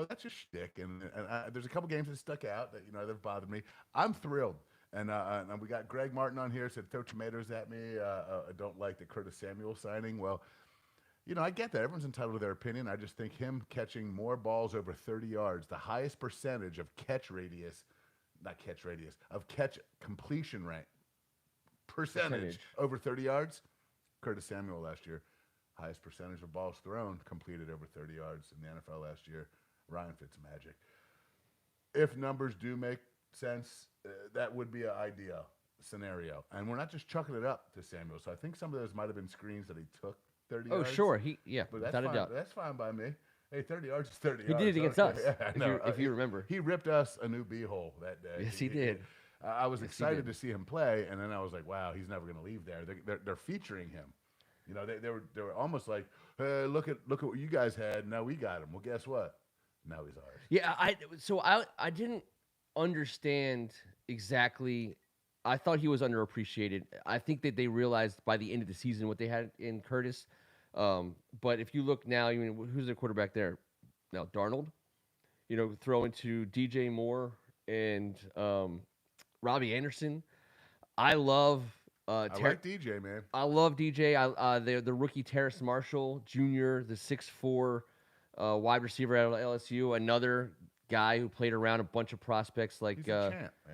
that's just shtick. And there's a couple games that stuck out that, that bothered me. I'm thrilled. And we got Greg Martin on here, said, throw tomatoes at me. I don't like the Curtis Samuel signing. Well, I get that. Everyone's entitled to their opinion. I just think him catching more balls over 30 yards, the highest percentage of catch completion rate percentage over 30 yards. Curtis Samuel last year, highest percentage of balls thrown completed over 30 yards in the NFL last year. Ryan Fitzmagic. If numbers do make sense, that would be an ideal scenario. And we're not just chucking it up to Samuel. So I think some of those might have been screens that he took 30 yards. Oh, sure. But without a doubt. That's fine by me. Hey, 30 yards is 30 he yards. He did it against us, Yeah, if you remember. He ripped us a new B-hole that day. Yes, he did. I was excited to see him play, and then I was like, wow, he's never going to leave there. They're featuring him. They were almost like, hey, look at what you guys had. Now we got him. Well, guess what? Now he's ours. Yeah, I didn't understand exactly. I thought he was underappreciated. I think that they realized by the end of the season what they had in Curtis. But if you look now, who's the quarterback there? Now Darnold, throwing to DJ Moore and Robbie Anderson. I love I like DJ, man. I love DJ. The rookie Terrace Marshall Jr., the 6'4" wide receiver out of LSU, another guy who played around a bunch of prospects like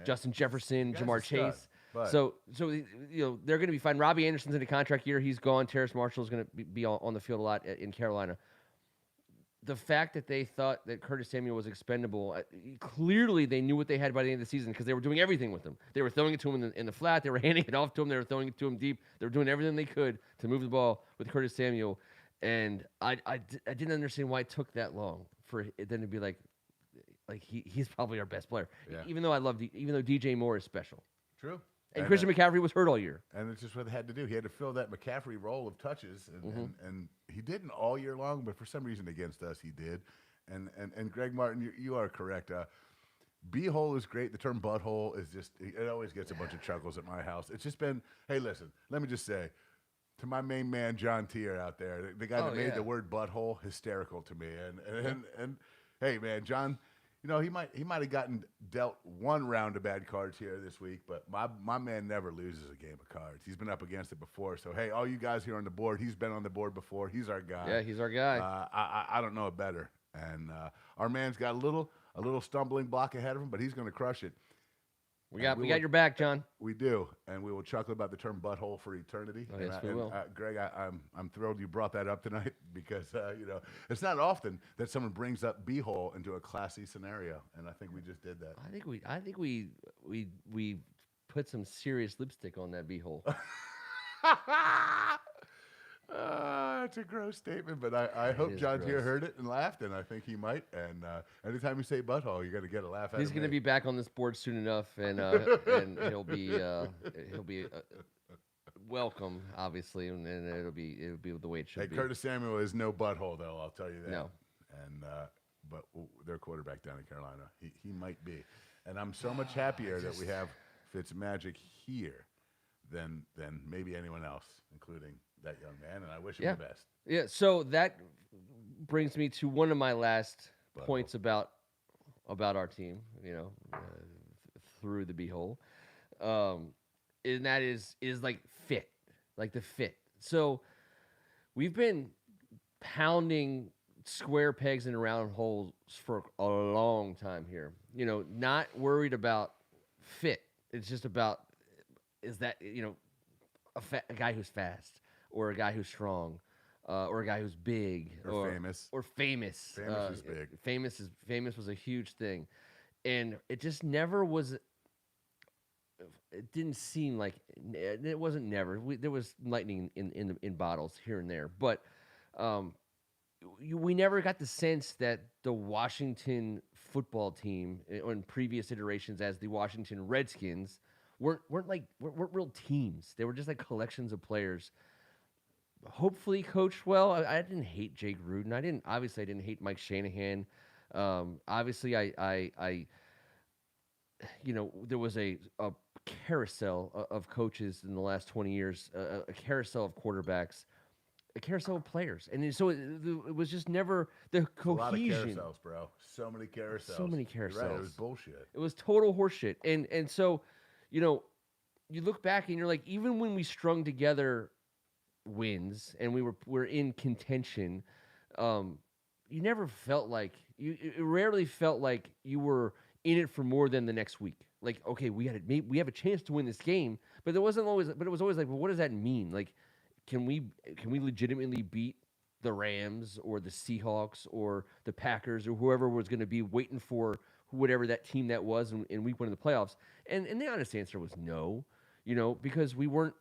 Justin Jefferson, Jamar Chase. So they're going to be fine. Robbie Anderson's in a contract year. He's gone. Terrace Marshall is going to be on the field a lot in Carolina. The fact that they thought that Curtis Samuel was expendable, clearly they knew what they had by the end of the season because they were doing everything with him. They were throwing it to him in the flat. They were handing it off to him. They were throwing it to him deep. They were doing everything they could to move the ball with Curtis Samuel. And I didn't understand why it took that long for it then to be like he's probably our best player. Yeah. Even though DJ Moore is special. True. And Christian McCaffrey was hurt all year. And it's just what they had to do. He had to fill that McCaffrey role of touches, and he didn't all year long, but for some reason against us he did. And Greg Martin, you are correct. B-hole is great. The term butthole is just, it always gets a bunch of chuckles at my house. It's just been, hey, listen, let me just say, to my main man, John Tier out there, the guy that made the word butthole hysterical to me. And hey, man, John, he might have gotten dealt one round of bad cards here this week, but my man never loses a game of cards. He's been up against it before. So, hey, all you guys here on the board, he's been on the board before. He's our guy. Yeah, he's our guy. I don't know it better. And our man's got a little stumbling block ahead of him, but he's going to crush it. We got your back, John. We do, and we will chuckle about the term butthole for eternity. Oh, yes, we will. Greg, I'm thrilled you brought that up tonight because it's not often that someone brings up b-hole into a classy scenario, and I think we just did that. I think we put some serious lipstick on that b-hole. It's a gross statement, but I hope John Tier heard it and laughed, and I think he might. And anytime you say butthole, you're going to get a laugh out of him. He's going to be back on this board soon enough, and he'll be welcome, obviously, and it'll be the way it should be. Curtis Samuel is no butthole, though. I'll tell you that. No. And but their quarterback down in Carolina, he might be, and I'm so much happier that we have Fitzmagic here than maybe anyone else, including that young man, and I wish him the best. Yeah, so that brings me to one of my last points about our team, through the b-hole, and that is like fit, like the fit. So we've been pounding square pegs in round holes for a long time here. Not worried about fit. It's just about is that a guy who's fast, or a guy who's strong, or a guy who's big, or famous. Famous is big. Famous was a huge thing, and it just never was. It didn't seem like it wasn't never. There was lightning in bottles here and there, but we never got the sense that the Washington football team, in previous iterations as the Washington Redskins, weren't real teams. They were just like collections of players. Hopefully coached well. I didn't hate Jake Gruden. I didn't hate Mike Shanahan. Obviously I there was a carousel of coaches in the last 20 years, a carousel of quarterbacks, a carousel of players. And so it was just never the cohesion. A lot of carousels, bro. So many carousels. You're right, it was bullshit. It was total horseshit. And so, you look back and you're like, even when we strung together wins and we're in contention, you never felt like it rarely felt like you were in it for more than the next week. Like, okay, we have a chance to win this game, but it was always like, well, what does that mean? Like, can we legitimately beat the Rams or the Seahawks or the Packers or whoever was going to be waiting for whatever that team that was in week one of the playoffs? And the honest answer was no, because we weren't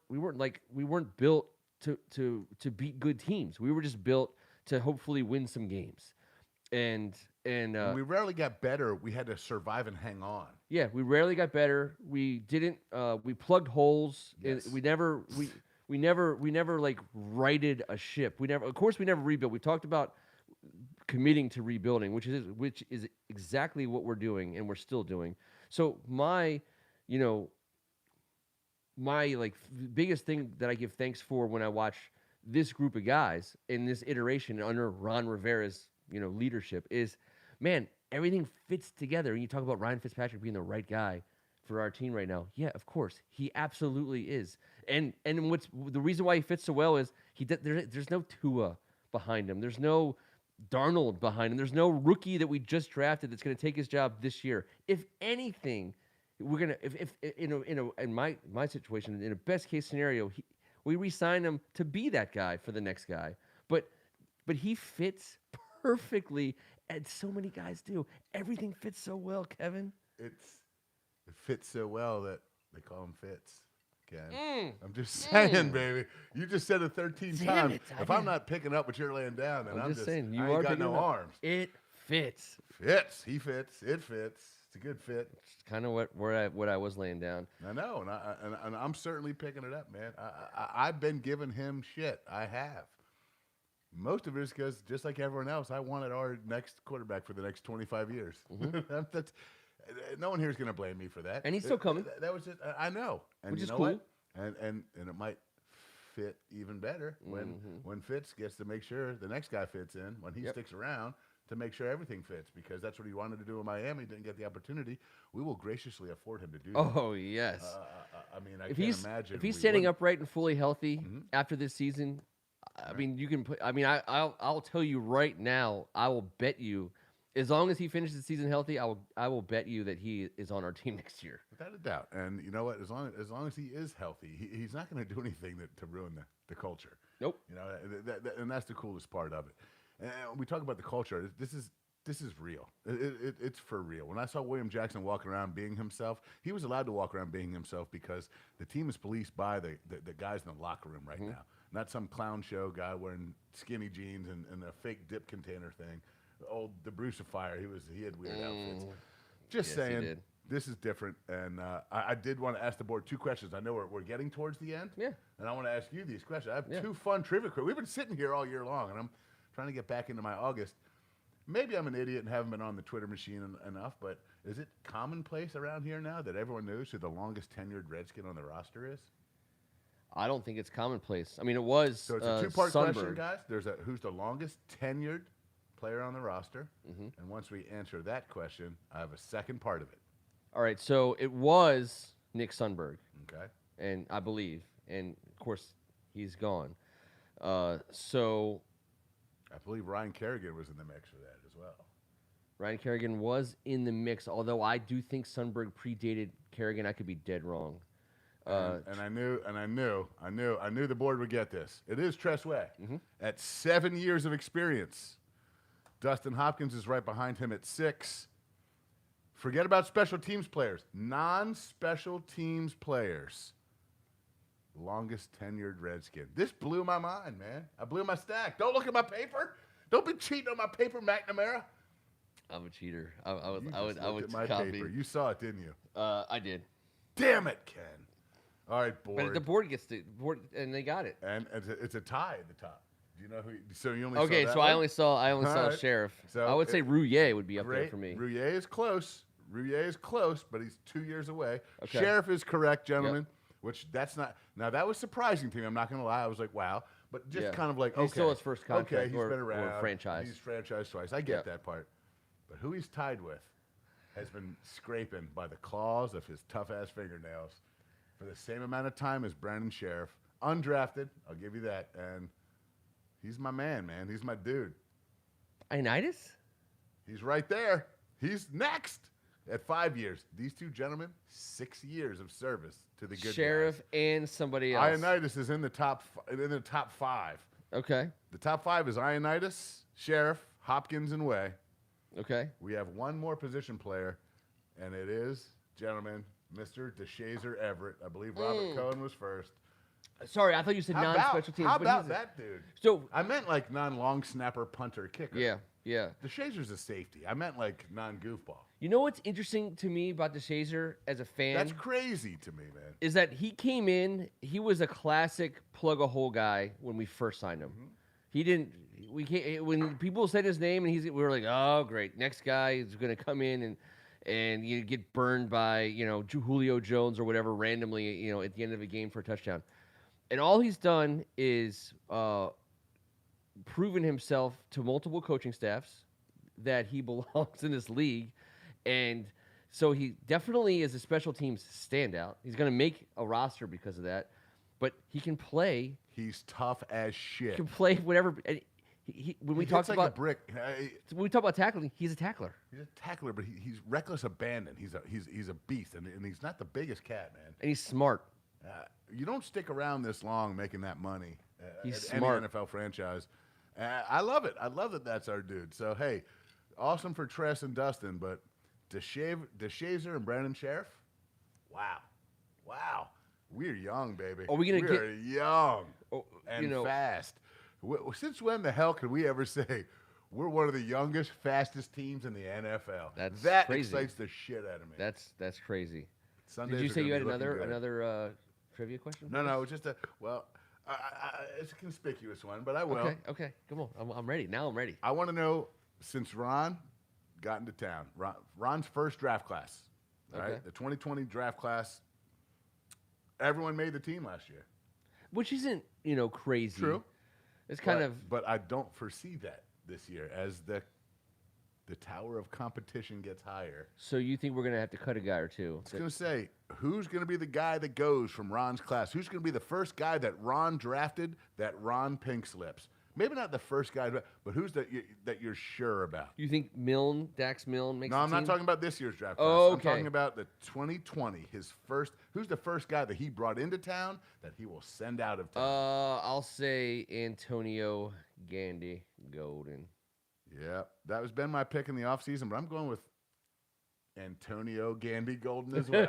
built to beat good teams. We were just built to hopefully win some games. And we rarely got better. We had to survive and hang on. Yeah, we rarely got better. We didn't. We plugged holes. Yes. We never like righted a ship. We never rebuilt. We talked about committing to rebuilding, which is exactly what we're doing and we're still doing. So my like biggest thing that I give thanks for when I watch this group of guys in this iteration under Ron Rivera's leadership is, man, everything fits together. And you talk about Ryan Fitzpatrick being the right guy for our team right now. Yeah, of course, he absolutely is. And what's the reason why he fits so well is there's no Tua behind him. There's no Darnold behind him. There's no rookie that we just drafted that's going to take his job this year. If anything, we're gonna if in my situation, in a best case scenario, we re-sign him to be that guy for the next guy. But he fits perfectly, and so many guys do. Everything fits so well, Kevin. It fits so well that they call him Fitz. Again. I'm just saying, baby. You just said it 13 times. If I'm not picking up what you're laying down, then I'm just saying. I ain't got no arms. It fits. Fits. He fits. It fits. It's a good fit. It's kind of what I was laying down. I know, and I'm certainly picking it up, man. I've been giving him shit. I have. Most of it is because, just like everyone else, I wanted our next quarterback for the next 25 years. Mm-hmm. No one here is going to blame me for that. And he's still coming. That was it. I know. And which you is know cool. what? And it might fit even better when Fitz gets to make sure the next guy fits in, when he sticks around to make sure everything fits, because that's what he wanted to do in Miami, didn't get the opportunity. We will graciously afford him to do that. Oh, yes. I mean, I can't imagine. If he's standing upright and fully healthy after this season, I mean, you can put. I mean, I'll tell you right now. I will bet you, as long as he finishes the season healthy, I will bet you that he is on our team next year. Without a doubt. And you know what? As long as he is healthy, he's not going to do anything to ruin the culture. Nope. You know, and that's the coolest part of it. And we talk about the culture. This is real. It's for real. When I saw William Jackson walking around being himself, he was allowed to walk around being himself because the team is policed by the guys in the locker room right now. Not some clown show guy wearing skinny jeans and a fake dip container thing. The Bruce of Fire, he had weird outfits. Just saying, this is different. And I did want to ask the board 2 questions. I know we're getting towards the end. Yeah. And I want to ask you these questions. I have 2 fun trivia questions. We've been sitting here all year long, and I'm trying to get back into my August. Maybe I'm an idiot and haven't been on the Twitter machine enough, but is it commonplace around here now that everyone knows who the longest tenured Redskin on the roster is? I don't think it's commonplace. I mean, it was. So it's a 2-part question, guys. There's who's the longest tenured player on the roster, and once we answer that question, I have a second part of it. All right, so it was Nick Sundberg. Okay. And I believe, and of course, he's gone. So I believe Ryan Kerrigan was in the mix for that as well. Ryan Kerrigan was in the mix, although I do think Sundberg predated Kerrigan. I could be dead wrong. And I knew the board would get this. It is Tress Way. At 7 years of experience. Dustin Hopkins is right behind him at 6. Forget about special teams players. Non-special teams players. Longest tenured Redskin. This blew my mind, man. I blew my stack. Don't look at my paper. Don't be cheating on my paper, McNamara. I'm a cheater. I was my copy. paper. You saw it, didn't you? I did. Damn it, Ken. All right, board. But the board gets the board, and they got it. And it's a tie at the top. Do you know who? So you only okay. Saw that so one? I only saw right. Sheriff. So I would say Rouillet would be up there for me. Rouillet is close. But he's 2 years away. Okay. Sheriff is correct, gentlemen. Which that's not. Now that was surprising to me. I'm not going to lie. I was like, wow. But just kind of like, okay. He's still his first contract. Okay, he's been around. Or franchise. He's franchised twice. I get that part. But who he's tied with has been scraping by the claws of his tough-ass fingernails for the same amount of time as Brandon Sheriff. Undrafted, I'll give you that. And he's my man. He's my dude. Ioannidis? He's right there. He's next at 5 years. These 2 gentlemen, 6 years of service to the good Sheriff guys. And somebody else. Ioannidis is in the top 5. Okay. The top 5 is Ioannidis, Sheriff, Hopkins, and Way. Okay. We have one more position player, and it is, gentlemen, Mr. DeShazer Everett. I believe Robert Cohen was first. Sorry, I thought you said non-special teams. How about that, dude? So I meant like non-long snapper, punter, kicker. Yeah. DeShazer's a safety. I meant like non-goofball. You know what's interesting to me about DeShazer as a fan? That's crazy to me, man. Is that he came in, he was a classic plug-a-hole guy when we first signed him. He didn't. When people said his name, and we were like, oh, great, next guy is going to come in and you get burned by Julio Jones or whatever randomly at the end of a game for a touchdown, and all he's done is proven himself to multiple coaching staffs that he belongs in this league, and So he definitely is a special teams standout. He's going to make a roster because of that. But he can play. He's tough as He shit. can play whatever. And when we talk like about a brick. when we talk about tackling, he's a tackler. He's a tackler, but he's reckless abandon. He's a beast, and he's not the biggest cat, man. And he's smart. You don't stick around this long making that money. He's at smart. Any NFL franchise. I love it. I love that that's our dude. So hey, awesome for Tress and Dustin, but DeShazer and Brandon Sheriff. Wow. We're young, baby. Are we gonna get young and fast? Since when the hell could we ever say we're one of the youngest, fastest teams in the NFL? That crazy. Excites the shit out of me. That's crazy. Sundays Did you say you had another trivia question? No, it's just it's a conspicuous one, but I will. Okay, come on. I'm ready. Now I'm ready. I want to know, since Ron got into town, Ron's first draft class, right? The 2020 draft class. Everyone made the team last year, which isn't crazy. True. It's kind of. But I don't foresee that this year as the tower of competition gets higher. So you think we're gonna have to cut a guy or two? I was gonna say, who's gonna be the guy that goes from Ron's class? Who's gonna be the first guy that Ron drafted that Ron pink slips? Maybe not the first guy, but who's that you're sure about? You think Dax Milne makes? No, I'm not talking about this year's draft class. Oh, okay. I'm talking about the 2020. His first. Who's the first guy that he brought into town that he will send out of town? I'll say Antonio Gandy Golden. Yeah, that has been my pick in the offseason, but I'm going with Antonio Gandy Golden as well.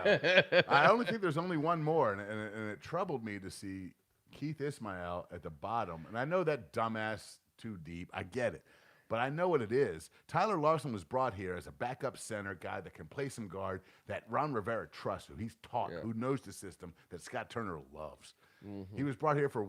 I only think there's only one more, and it troubled me to see Keith Ismail at the bottom. And I know that dumbass too deep. I get it. But I know what it is. Tyler Larson was brought here as a backup center guy that can play some guard, that Ron Rivera trusts, who he's taught, who knows the system, that Scott Turner loves. Mm-hmm. He was brought here for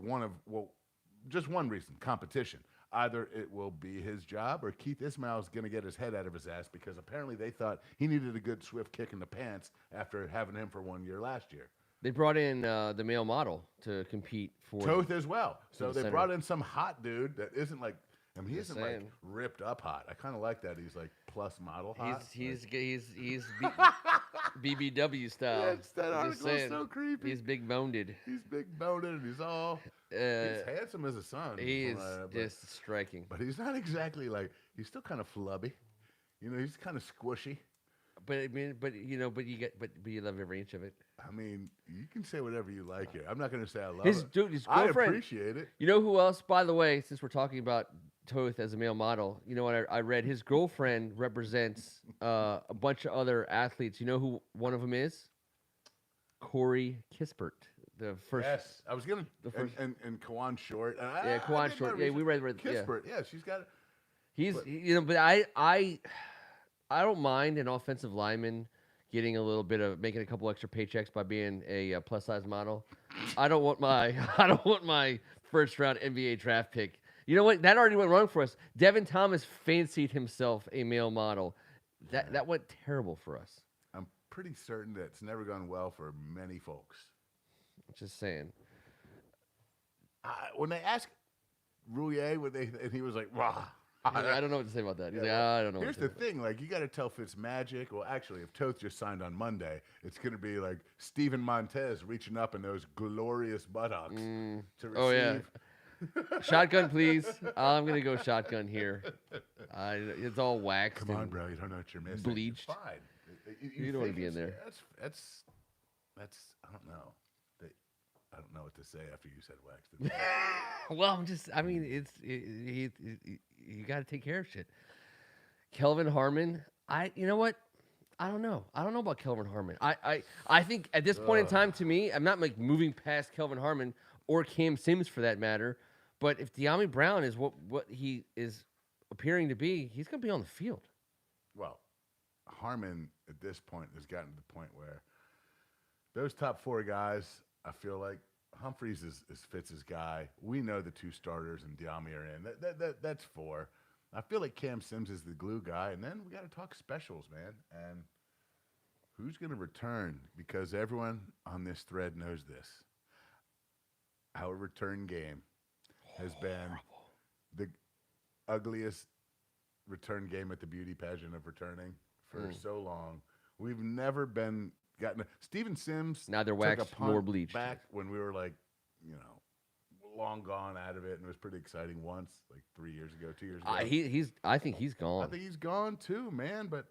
just one reason, competition. Either it will be his job or Keith Ismail is going to get his head out of his ass because apparently they thought he needed a good swift kick in the pants after having him for 1 year last year. They brought in the male model to compete for Toth as well. So they brought in some hot dude that isn't like, he isn't like ripped up hot. I kind of like that. He's like plus model hot. He's BBW style. That article is so creepy. He's big boned. He's big boned and he's all. He's handsome as a sun. He is just striking. But he's not exactly like. He's still kind of flubby. He's kind of squishy. But you love every inch of it. I mean, you can say whatever you like here. I'm not going to say I love his it. His girlfriend. I appreciate it. You know who else? By the way, since we're talking about Toth as a male model, you know what I read? His girlfriend represents a bunch of other athletes. You know who one of them is? Corey Kispert. The first. Yes, I was gonna. And Kawan Short. Kawan Short. Yeah, we read. Kispert. Yeah, she's got it. But I don't mind an offensive lineman getting a little bit of making a couple extra paychecks by being a plus size model. I don't want my first round NBA draft pick. You know what? That already went wrong for us. Devin Thomas fancied himself a male model. That went terrible for us. I'm pretty certain that it's never gone well for many folks. Just saying. When they asked Rouillet, and he was like, "Rah." I don't know what to say about that. He's like, I don't know. Here's the thing, you got to tell Fitzmagic. Well, actually, if Toth just signed on Monday, it's going to be like Steven Montez reaching up in those glorious buttocks to receive. Oh yeah, shotgun, please. I'm gonna go shotgun here. It's all waxed. Come on, bro. You don't know what you're missing. Bleached. It's fine. You don't want to be in there. That's. I don't know. I don't know what to say after you said waxed. Well, you got to take care of shit. Kelvin Harmon, you know what? I don't know. I don't know about Kelvin Harmon. I think at this point in time, to me, I'm not like moving past Kelvin Harmon or Cam Sims for that matter. But if De'Ami Brown is what he is appearing to be, he's going to be on the field. Well, Harmon at this point has gotten to the point where those top four guys, I feel like Humphreys is Fitz's guy. We know the two starters and De'Ami are in. That's four. I feel like Cam Sims is the glue guy. And then we got to talk specials, man. And who's going to return? Because everyone on this thread knows this. Our return game has been the ugliest return game at the beauty pageant of returning for so long. We've never been gotten. Steven Sims Neither took waxed a punt nor bleached. back when we were like, long gone out of it, and it was pretty exciting once, like 3 years ago, 2 years ago. I think he's gone. I think he's gone too, man. But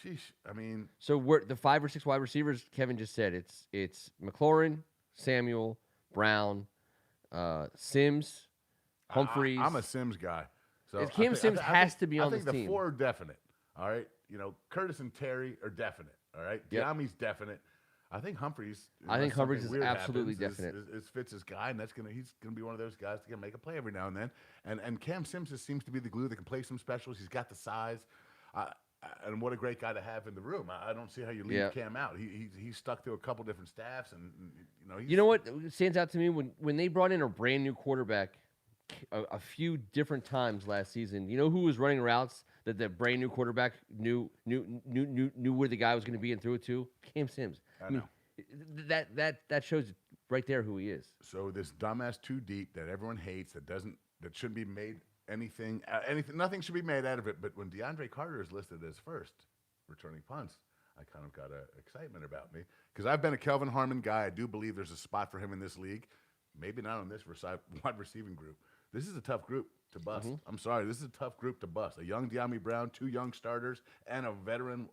sheesh, I mean, So we're the 5 or 6 wide receivers. Kevin just said it's McLaurin, Samuel, Brown, Sims, Humphreys. I'm a Sims guy. So Cam Sims has to be on this team. I think the team. 4 are definite. All right, Curtis and Terry are definite. All right, Yep. Diami's definite. I think Humphreys. I think Humphreys is absolutely definite. Is Fitz's guy, and he's gonna be one of those guys that's gonna make a play every now and then. And Cam Sims just seems to be the glue that can play some specials. He's got the size, and what a great guy to have in the room. I don't see how you leave Cam out. He's stuck through a couple different staffs, and you know what stands out to me when they brought in a brand new quarterback a few different times last season. You know who was running routes that the brand new quarterback knew where the guy was going to be and threw it to? Cam Sims. I know. That shows right there who he is. So this dumbass too deep that everyone hates that shouldn't be made anything nothing should be made out of it. But when DeAndre Carter is listed as first returning punts, I kind of got an excitement about me because I've been a Kelvin Harmon guy. I do believe there's a spot for him in this league. Maybe not on this wide receiving group. This is a tough group to bust. I'm sorry. This is a tough group to bust. A young De'Ami Brown, 2 young starters, and a veteran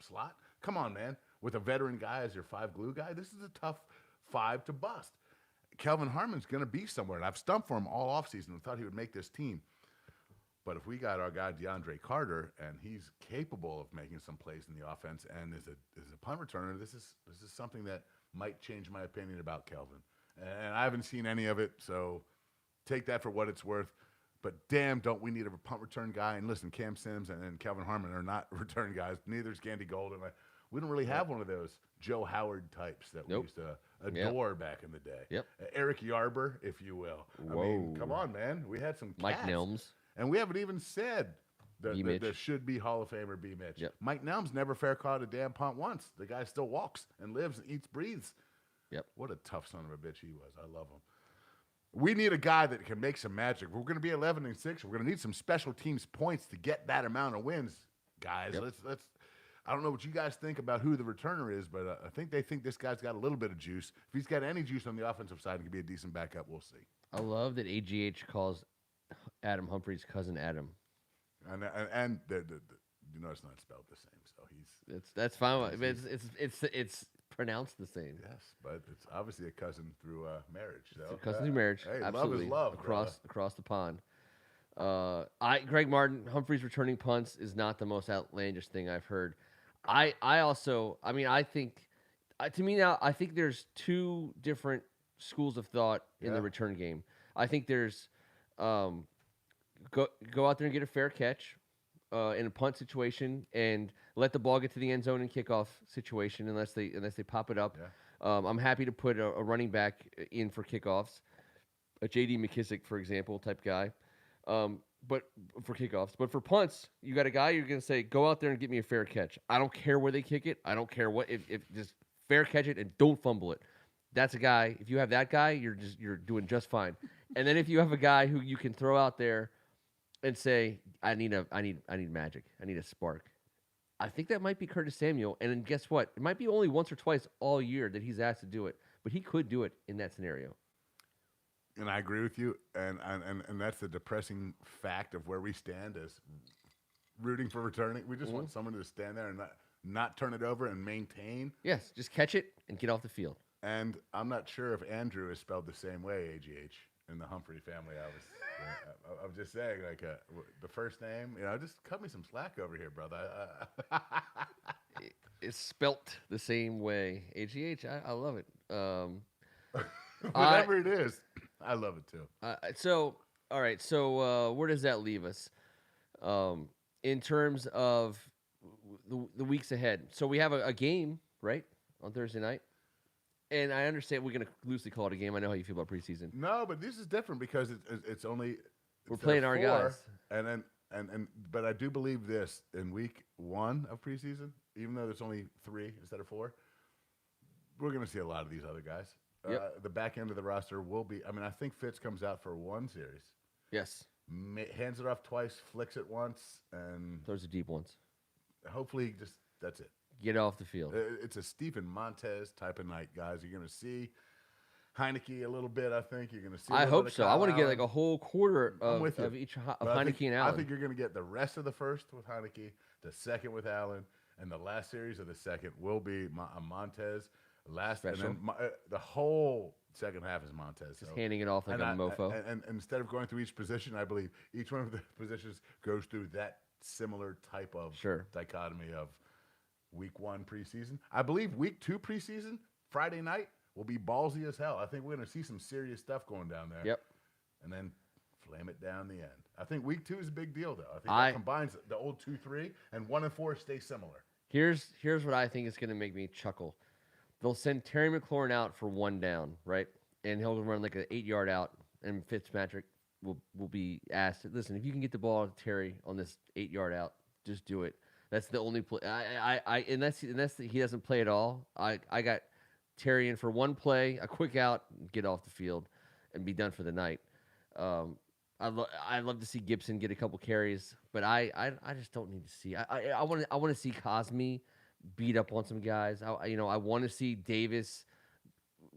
slot. Come on, man. With a veteran guy as your 5 glue guy, this is a tough 5 to bust. Kelvin Harmon's going to be somewhere, and I've stumped for him all offseason and thought he would make this team. But if we got our guy DeAndre Carter, and he's capable of making some plays in the offense, and is a punt returner, this is something that might change my opinion about Kelvin. And I haven't seen any of it, so take that for what it's worth. But damn, don't we need a punt return guy? And listen, Cam Sims and Kelvin Harmon are not return guys. Neither is Gandy Golden. We don't really have one of those Joe Howard types that we used to adore back in the day. Yep. Eric Yarber, if you will. Whoa. I mean, come on, man. We had some cats. Mike Nelms. And we haven't even said the should-be Hall of Famer B. Mitch. Yep. Mike Nelms never fair caught a damn punt once. The guy still walks and lives and eats, breathes. Yep. What a tough son of a bitch he was. I love him. We need a guy that can make some magic. We're going to be 11-6. We're going to need some special teams points to get that amount of wins, guys. Yep. Let's. I don't know what you guys think about who the returner is, but I think they think this guy's got a little bit of juice. If he's got any juice on the offensive side, he could be a decent backup. We'll see. I love that AGH calls Adam Humphreys cousin Adam. And it's not spelled the same, so that's fine. It's pronounced the same. Yes, but it's obviously a cousin through marriage. So. It's a cousin through marriage. Hey, absolutely. Love is love. Across the pond. Greg Martin, Humphreys returning punts is not the most outlandish thing I've heard. I think there's 2 different schools of thought in the return game. I think there's go out there and get a fair catch in a punt situation and let the ball get to the end zone in kickoff situation unless they pop it up. Yeah. I'm happy to put a running back in for kickoffs, a J.D. McKissick, for example, type guy. But for kickoffs, but for punts, you got a guy you're going to say, go out there and get me a fair catch. I don't care where they kick it. I don't care what, if just fair catch it and don't fumble it. That's a guy. If you have that guy, you're doing just fine. And then if you have a guy who you can throw out there and say, I need magic. I need a spark. I think that might be Curtis Samuel. And then guess what? It might be only once or twice all year that he's asked to do it, but he could do it in that scenario. And I agree with you, and that's the depressing fact of where we stand as rooting for returning. We just want someone to stand there and not turn it over and maintain. Yes, just catch it and get off the field. And I'm not sure if Andrew is spelled the same way, AGH, in the Humphrey family. I'm just saying, like, the first name, just cut me some slack over here, brother. It's spelt the same way. AGH, I love it. Whatever it is, I love it too. All right. So where does that leave us in terms of the weeks ahead? So we have a game, right, on Thursday night. And I understand we're going to loosely call it a game. I know how you feel about preseason. No, but this is different because it's only we're playing our guys. But I do believe this in week 1 of preseason, even though there's only 3 instead of 4, we're going to see a lot of these other guys. Yep. The back end of the roster will be. I mean, I think Fitz comes out for 1 series. Yes. Hands it off twice, flicks it once, and those are deep ones. Hopefully, that's it. Get off the field. It's a Stephen Montez type of night, guys. You're going to see Heineke a little bit, I think. You're going to see I hope so. I want to get Allen. like a whole quarter I'm with you. of each of But Heineke and Allen. I think you're going to get the rest of the first with Heineke, the second with Allen, and the last series of the second will be Montez. And then the whole second half is Montez. Just handing it off like a mofo. And instead of going through each position, I believe each one of the positions goes through that similar type of dichotomy of week 1 preseason. I believe week 2 preseason, Friday night, will be ballsy as hell. I think we're going to see some serious stuff going down there. Yep. And then flame it down the end. I think week 2 is a big deal, though. I think that combines the old 2-3, and 1 and 4 stay similar. Here's what I think is going to make me chuckle. They'll send Terry McLaurin out for 1 down, right? And he'll run like an 8-yard out, and Fitzpatrick will be asked, listen, if you can get the ball to Terry on this 8-yard out, just do it. That's the only play. He doesn't play at all. I got Terry in for 1 play, a quick out, get off the field, and be done for the night. I'd love to see Gibson get a couple carries, but I just don't need to see. I want to see Cosme beat up on some guys. I want to see Davis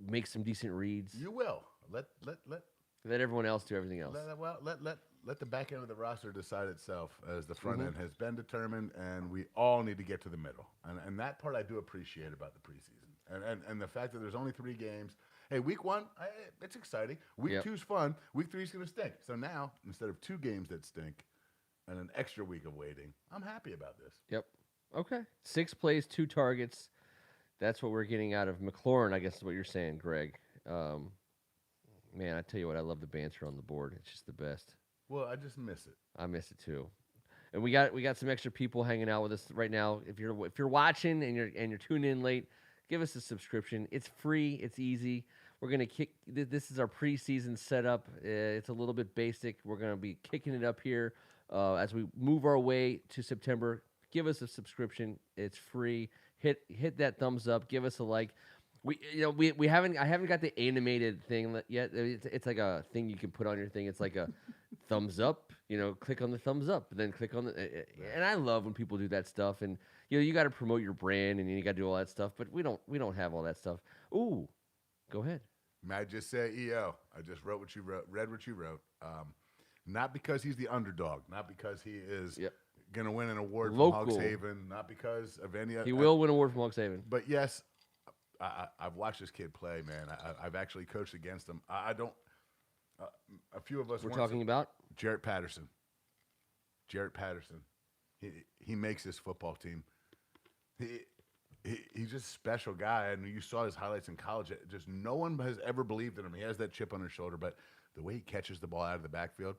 make some decent reads. You will let everyone else do everything else. Let the back end of the roster decide itself, as the front end has been determined, and we all need to get to the middle. And that part I do appreciate about the preseason, and the fact that there's only 3 games. Hey, week 1, it's exciting. Week 2 is fun. Week 3 is going to stink. So now, instead of 2 games that stink and an extra week of waiting, I'm happy about this. Yep. Okay. 6 plays, 2 targets. That's what we're getting out of McLaurin, I guess is what you're saying, Greg. Man, I tell you what, I love the banter on the board. It's just the best. Well, I just miss it. I miss it too. And we got some extra people hanging out with us right now. If you're watching and you're tuning in late, give us a subscription. It's free. It's easy. We're gonna kick. This is our preseason setup. It's a little bit basic. We're gonna be kicking it up here as we move our way to September. Give us a subscription. It's free. Hit that thumbs up. Give us a like. I haven't got the animated thing yet. It's like a thing you can put on your thing. It's like a thumbs up. Click on the thumbs up, then click on the. And I love when people do that stuff. And you got to promote your brand and you got to do all that stuff. But we don't have all that stuff. Ooh, go ahead. May I just say, EO? I just read what you wrote. Not because he's the underdog. Not because he is. Yep. Going to win an award Local. from Hogshaven, not because of any other. He will win an award from Hogshaven. But yes, I've watched this kid play, man. I've actually coached against him. I don't. A few of us. We're talking about Jarrett Patterson. He makes this football team. He's just a special guy, and you saw his highlights in college. Just no one has ever believed in him. He has that chip on his shoulder, but the way he catches the ball out of the backfield.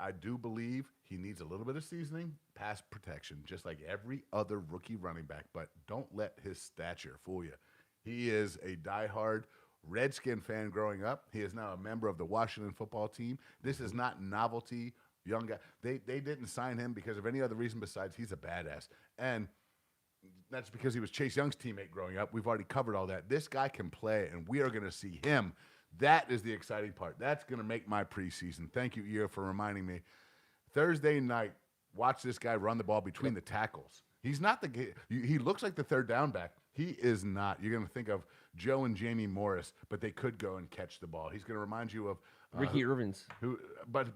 I do believe he needs a little bit of seasoning, pass protection, just like every other rookie running back. But don't let his stature fool you. He is a diehard Redskin fan growing up. He is now a member of the Washington football team. This is not novelty, young guy. They didn't sign him because of any other reason besides he's a badass. And that's because he was Chase Young's teammate growing up. We've already covered all that. This guy can play, and we are going to see him. That is the exciting part. That's going to make my preseason. Thank you, Io, for reminding me. Thursday night, watch this guy run the ball between the tackles. He's not he looks like the third down back. He is not. You're going to think of Joe and Jamie Morris, but they could go and catch the ball. He's going to remind you of Ricky Irvins. But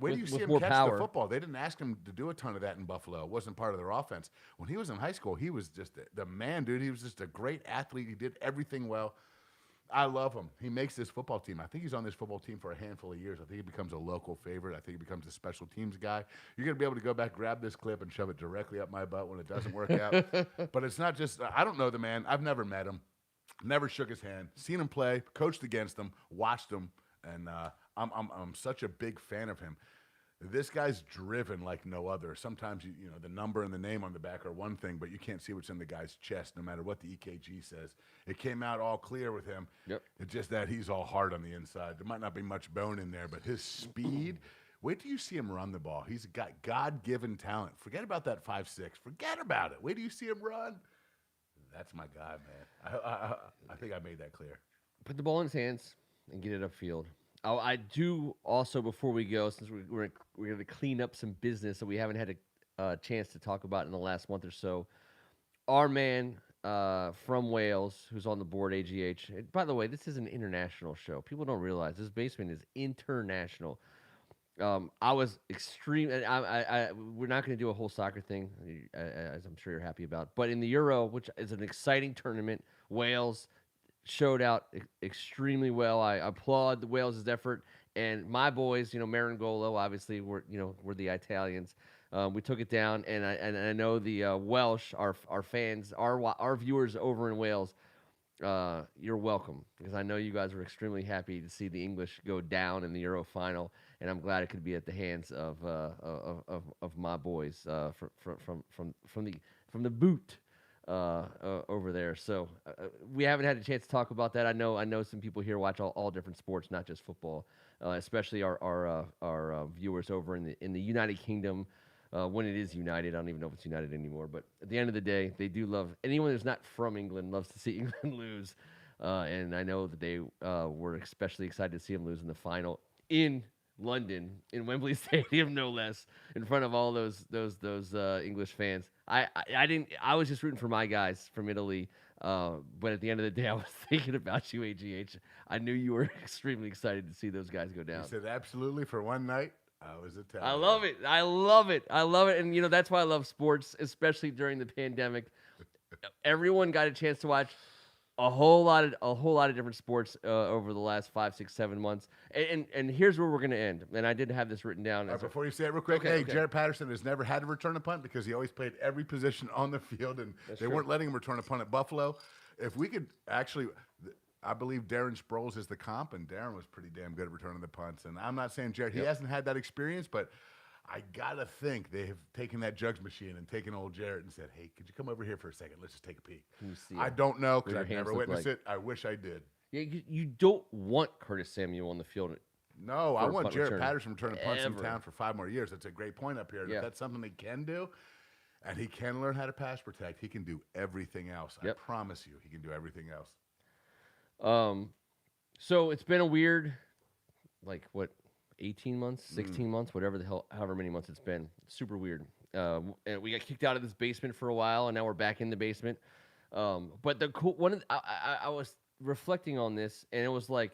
where do you see him catch the football? They didn't ask him to do a ton of that in Buffalo. It wasn't part of their offense. When he was in high school, he was just the man, dude. He was just a great athlete. He did everything well. I love him. He makes this football team. I think he's on this football team for a handful of years. I think he becomes a local favorite. I think he becomes a special teams guy. You're going to be able to go back, grab this clip, and shove it directly up my butt when it doesn't work out. But it's not just – I don't know the man. I've never met him. Never shook his hand. Seen him play, coached against him, watched him, and I'm such a big fan of him. This guy's driven like no other. Sometimes the number and the name on the back are one thing, but you can't see what's in the guy's chest, no matter what the EKG says. It came out all clear with him. Yep. It's just that he's all hard on the inside. There might not be much bone in there, but his speed. Wait till you see him run the ball. He's got God-given talent. Forget about that 5'6". Forget about it. Wait till you see him run. That's my guy, man. I think I made that clear. Put the ball in his hands and get it upfield. I do also, before we go, since we're going to clean up some business that we haven't had a chance to talk about in the last month or so, our man from Wales, who's on the board, AGH. And by the way, this is an international show. People don't realize this basement is international. I was extreme. We're not going to do a whole soccer thing, as I'm sure you're happy about. But in the Euro, which is an exciting tournament, Wales showed out extremely well. I applaud the Wales' effort, and my boys, Marangolo, obviously, we're the Italians. We took it down, and I know the Welsh, our fans, our viewers over in Wales. You're welcome, because I know you guys were extremely happy to see the English go down in the Euro final, and I'm glad it could be at the hands of my boys from the boot over there. So we haven't had a chance to talk about that. I know some people here watch all different sports, not just football, especially our viewers over in the United Kingdom. When it is united, I don't even know if it's united anymore. But at the end of the day, they do love anyone who's not from England loves to see England lose, and I know that they were especially excited to see them lose in the final in London, in Wembley Stadium, no less, in front of all those English fans. I didn't. I was just rooting for my guys from Italy. But at the end of the day, I was thinking about you, AGH. I knew you were extremely excited to see those guys go down. You said absolutely for one night. I was Italian. I love it. I love it. I love it. And that's why I love sports, especially during the pandemic. Everyone got a chance to watch a whole lot of different sports over the last 5, 6, 7 months. And here's where we're going to end. And I did have this written down. Before you say it real quick, Jaret Patterson has never had to return a punt because he always played every position on the field, and they weren't letting him return a punt at Buffalo. If we could actually, I believe Darren Sproles is the comp, and Darren was pretty damn good at returning the punts. And I'm not saying Jaret, he hasn't had that experience, but I got to think they have taken that jugs machine and taken old Jaret and said, hey, could you come over here for a second? Let's just take a peek. I don't know because I've never witnessed it. I wish I did. Yeah, you don't want Curtis Samuel on the field. No, I want Jaret Patterson returning punts in town for 5 more years. That's a great point up here. If that's something he can do, and he can learn how to pass protect, he can do everything else. I promise you, he can do everything else. So it's been a weird, 18 months, 16 months, whatever the hell, however many months it's been. Super weird. And we got kicked out of this basement for a while, and now we're back in the basement. But the cool one, I was reflecting on this, and it was like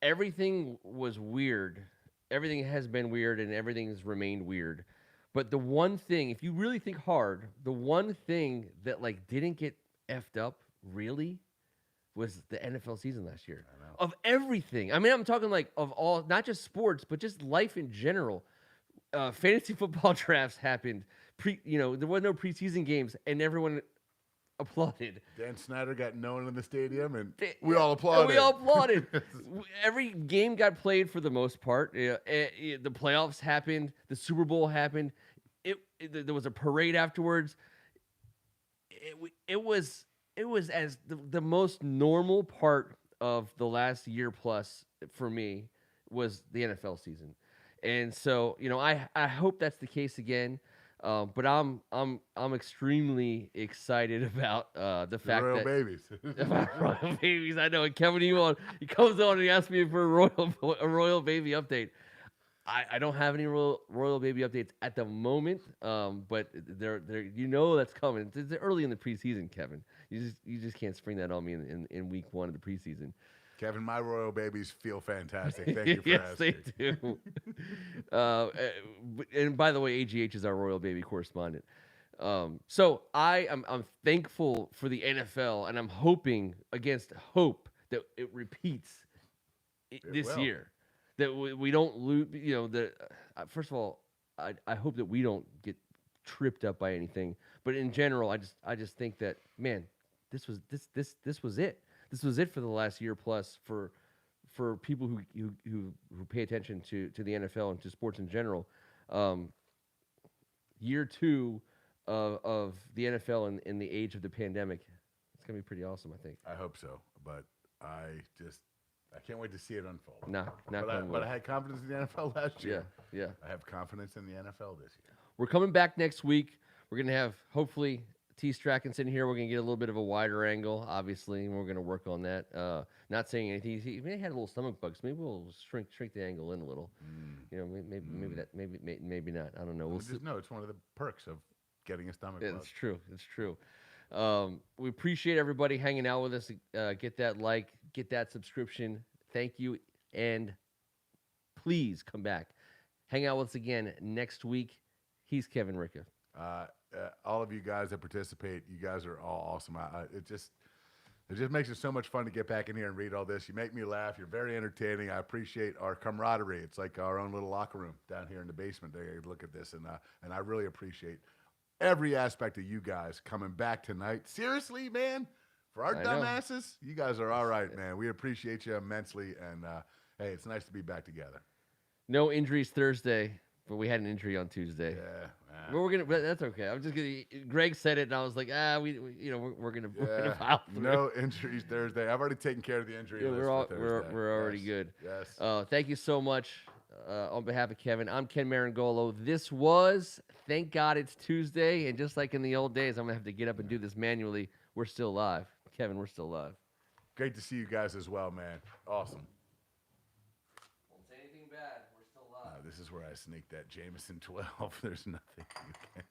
everything was weird. Everything has been weird, and everything has remained weird. But the one thing, if you really think hard, the one thing that didn't get effed up really was the NFL season last year. Of everything. I mean, I'm talking of all, not just sports, but just life in general. Fantasy football drafts happened. There were no preseason games, and everyone applauded. Dan Snyder got no one in the stadium, and we all applauded. We all applauded. Every game got played for the most part. The playoffs happened. The Super Bowl happened. There was a parade afterwards. It was as the most normal part of the last year plus for me was the NFL season. And so, I hope that's the case again. But I'm extremely excited about the fact Royal that babies. about Royal babies. I know. And Kevin, he comes on and he asks me for a Royal baby update. I don't have any royal baby updates at the moment, but they're that's coming. It's early in the preseason, Kevin. You just can't spring that on me in week 1 of the preseason. Kevin, my royal babies feel fantastic. Thank you for yes, asking. Yes, they do. And by the way, AGH is our royal baby correspondent. So I'm thankful for the NFL, and I'm hoping against hope that it repeats this year. That we don't lose. First of all, I hope that we don't get tripped up by anything. But in general, I just think that, man, this was it. This was it for the last year plus for people who pay attention to the NFL and to sports in general. Year 2 of the NFL in the age of the pandemic, it's gonna be pretty awesome, I think. I hope so, but I can't wait to see it unfold. But I had confidence in the NFL last year. Yeah. I have confidence in the NFL this year. We're coming back next week. We're gonna have hopefully T. Strachan's in here. We're going to get a little bit of a wider angle, obviously, and we're going to work on that. Not saying anything. He may have had a little stomach bugs. Maybe we'll shrink the angle in a little. Maybe not. I don't know. No, it's one of the perks of getting a stomach bug. It's true. It's true. We appreciate everybody hanging out with us. Get that like, get that subscription. Thank you. And please come back. Hang out with us again next week. He's Kevin Ricka. All of you guys that participate, you guys are all awesome. It just makes it so much fun to get back in here and read all this. You make me laugh. You're very entertaining. I appreciate our camaraderie. It's like our own little locker room down here in the basement. They look at this, and I really appreciate every aspect of you guys coming back tonight. Seriously, man, for our dumbasses, you guys are all right, man. We appreciate you immensely, and hey, it's nice to be back together. No injuries Thursday, but we had an injury on Tuesday. Yeah. But we're gonna. But that's okay. I'm just gonna. Greg said it, and I was like, we're gonna file through. No injuries Thursday. I've already taken care of the injury list for Thursday. We're already good. Yes. Thank you so much. On behalf of Kevin, I'm Ken Marangolo. This was Thank God It's Tuesday, and just like in the old days, I'm gonna have to get up and do this manually. We're still live, Kevin. We're still live. Great to see you guys as well, man. Awesome. Won't say anything bad. We're still live. This is where I sneak that Jameson 12. There's nothing you can.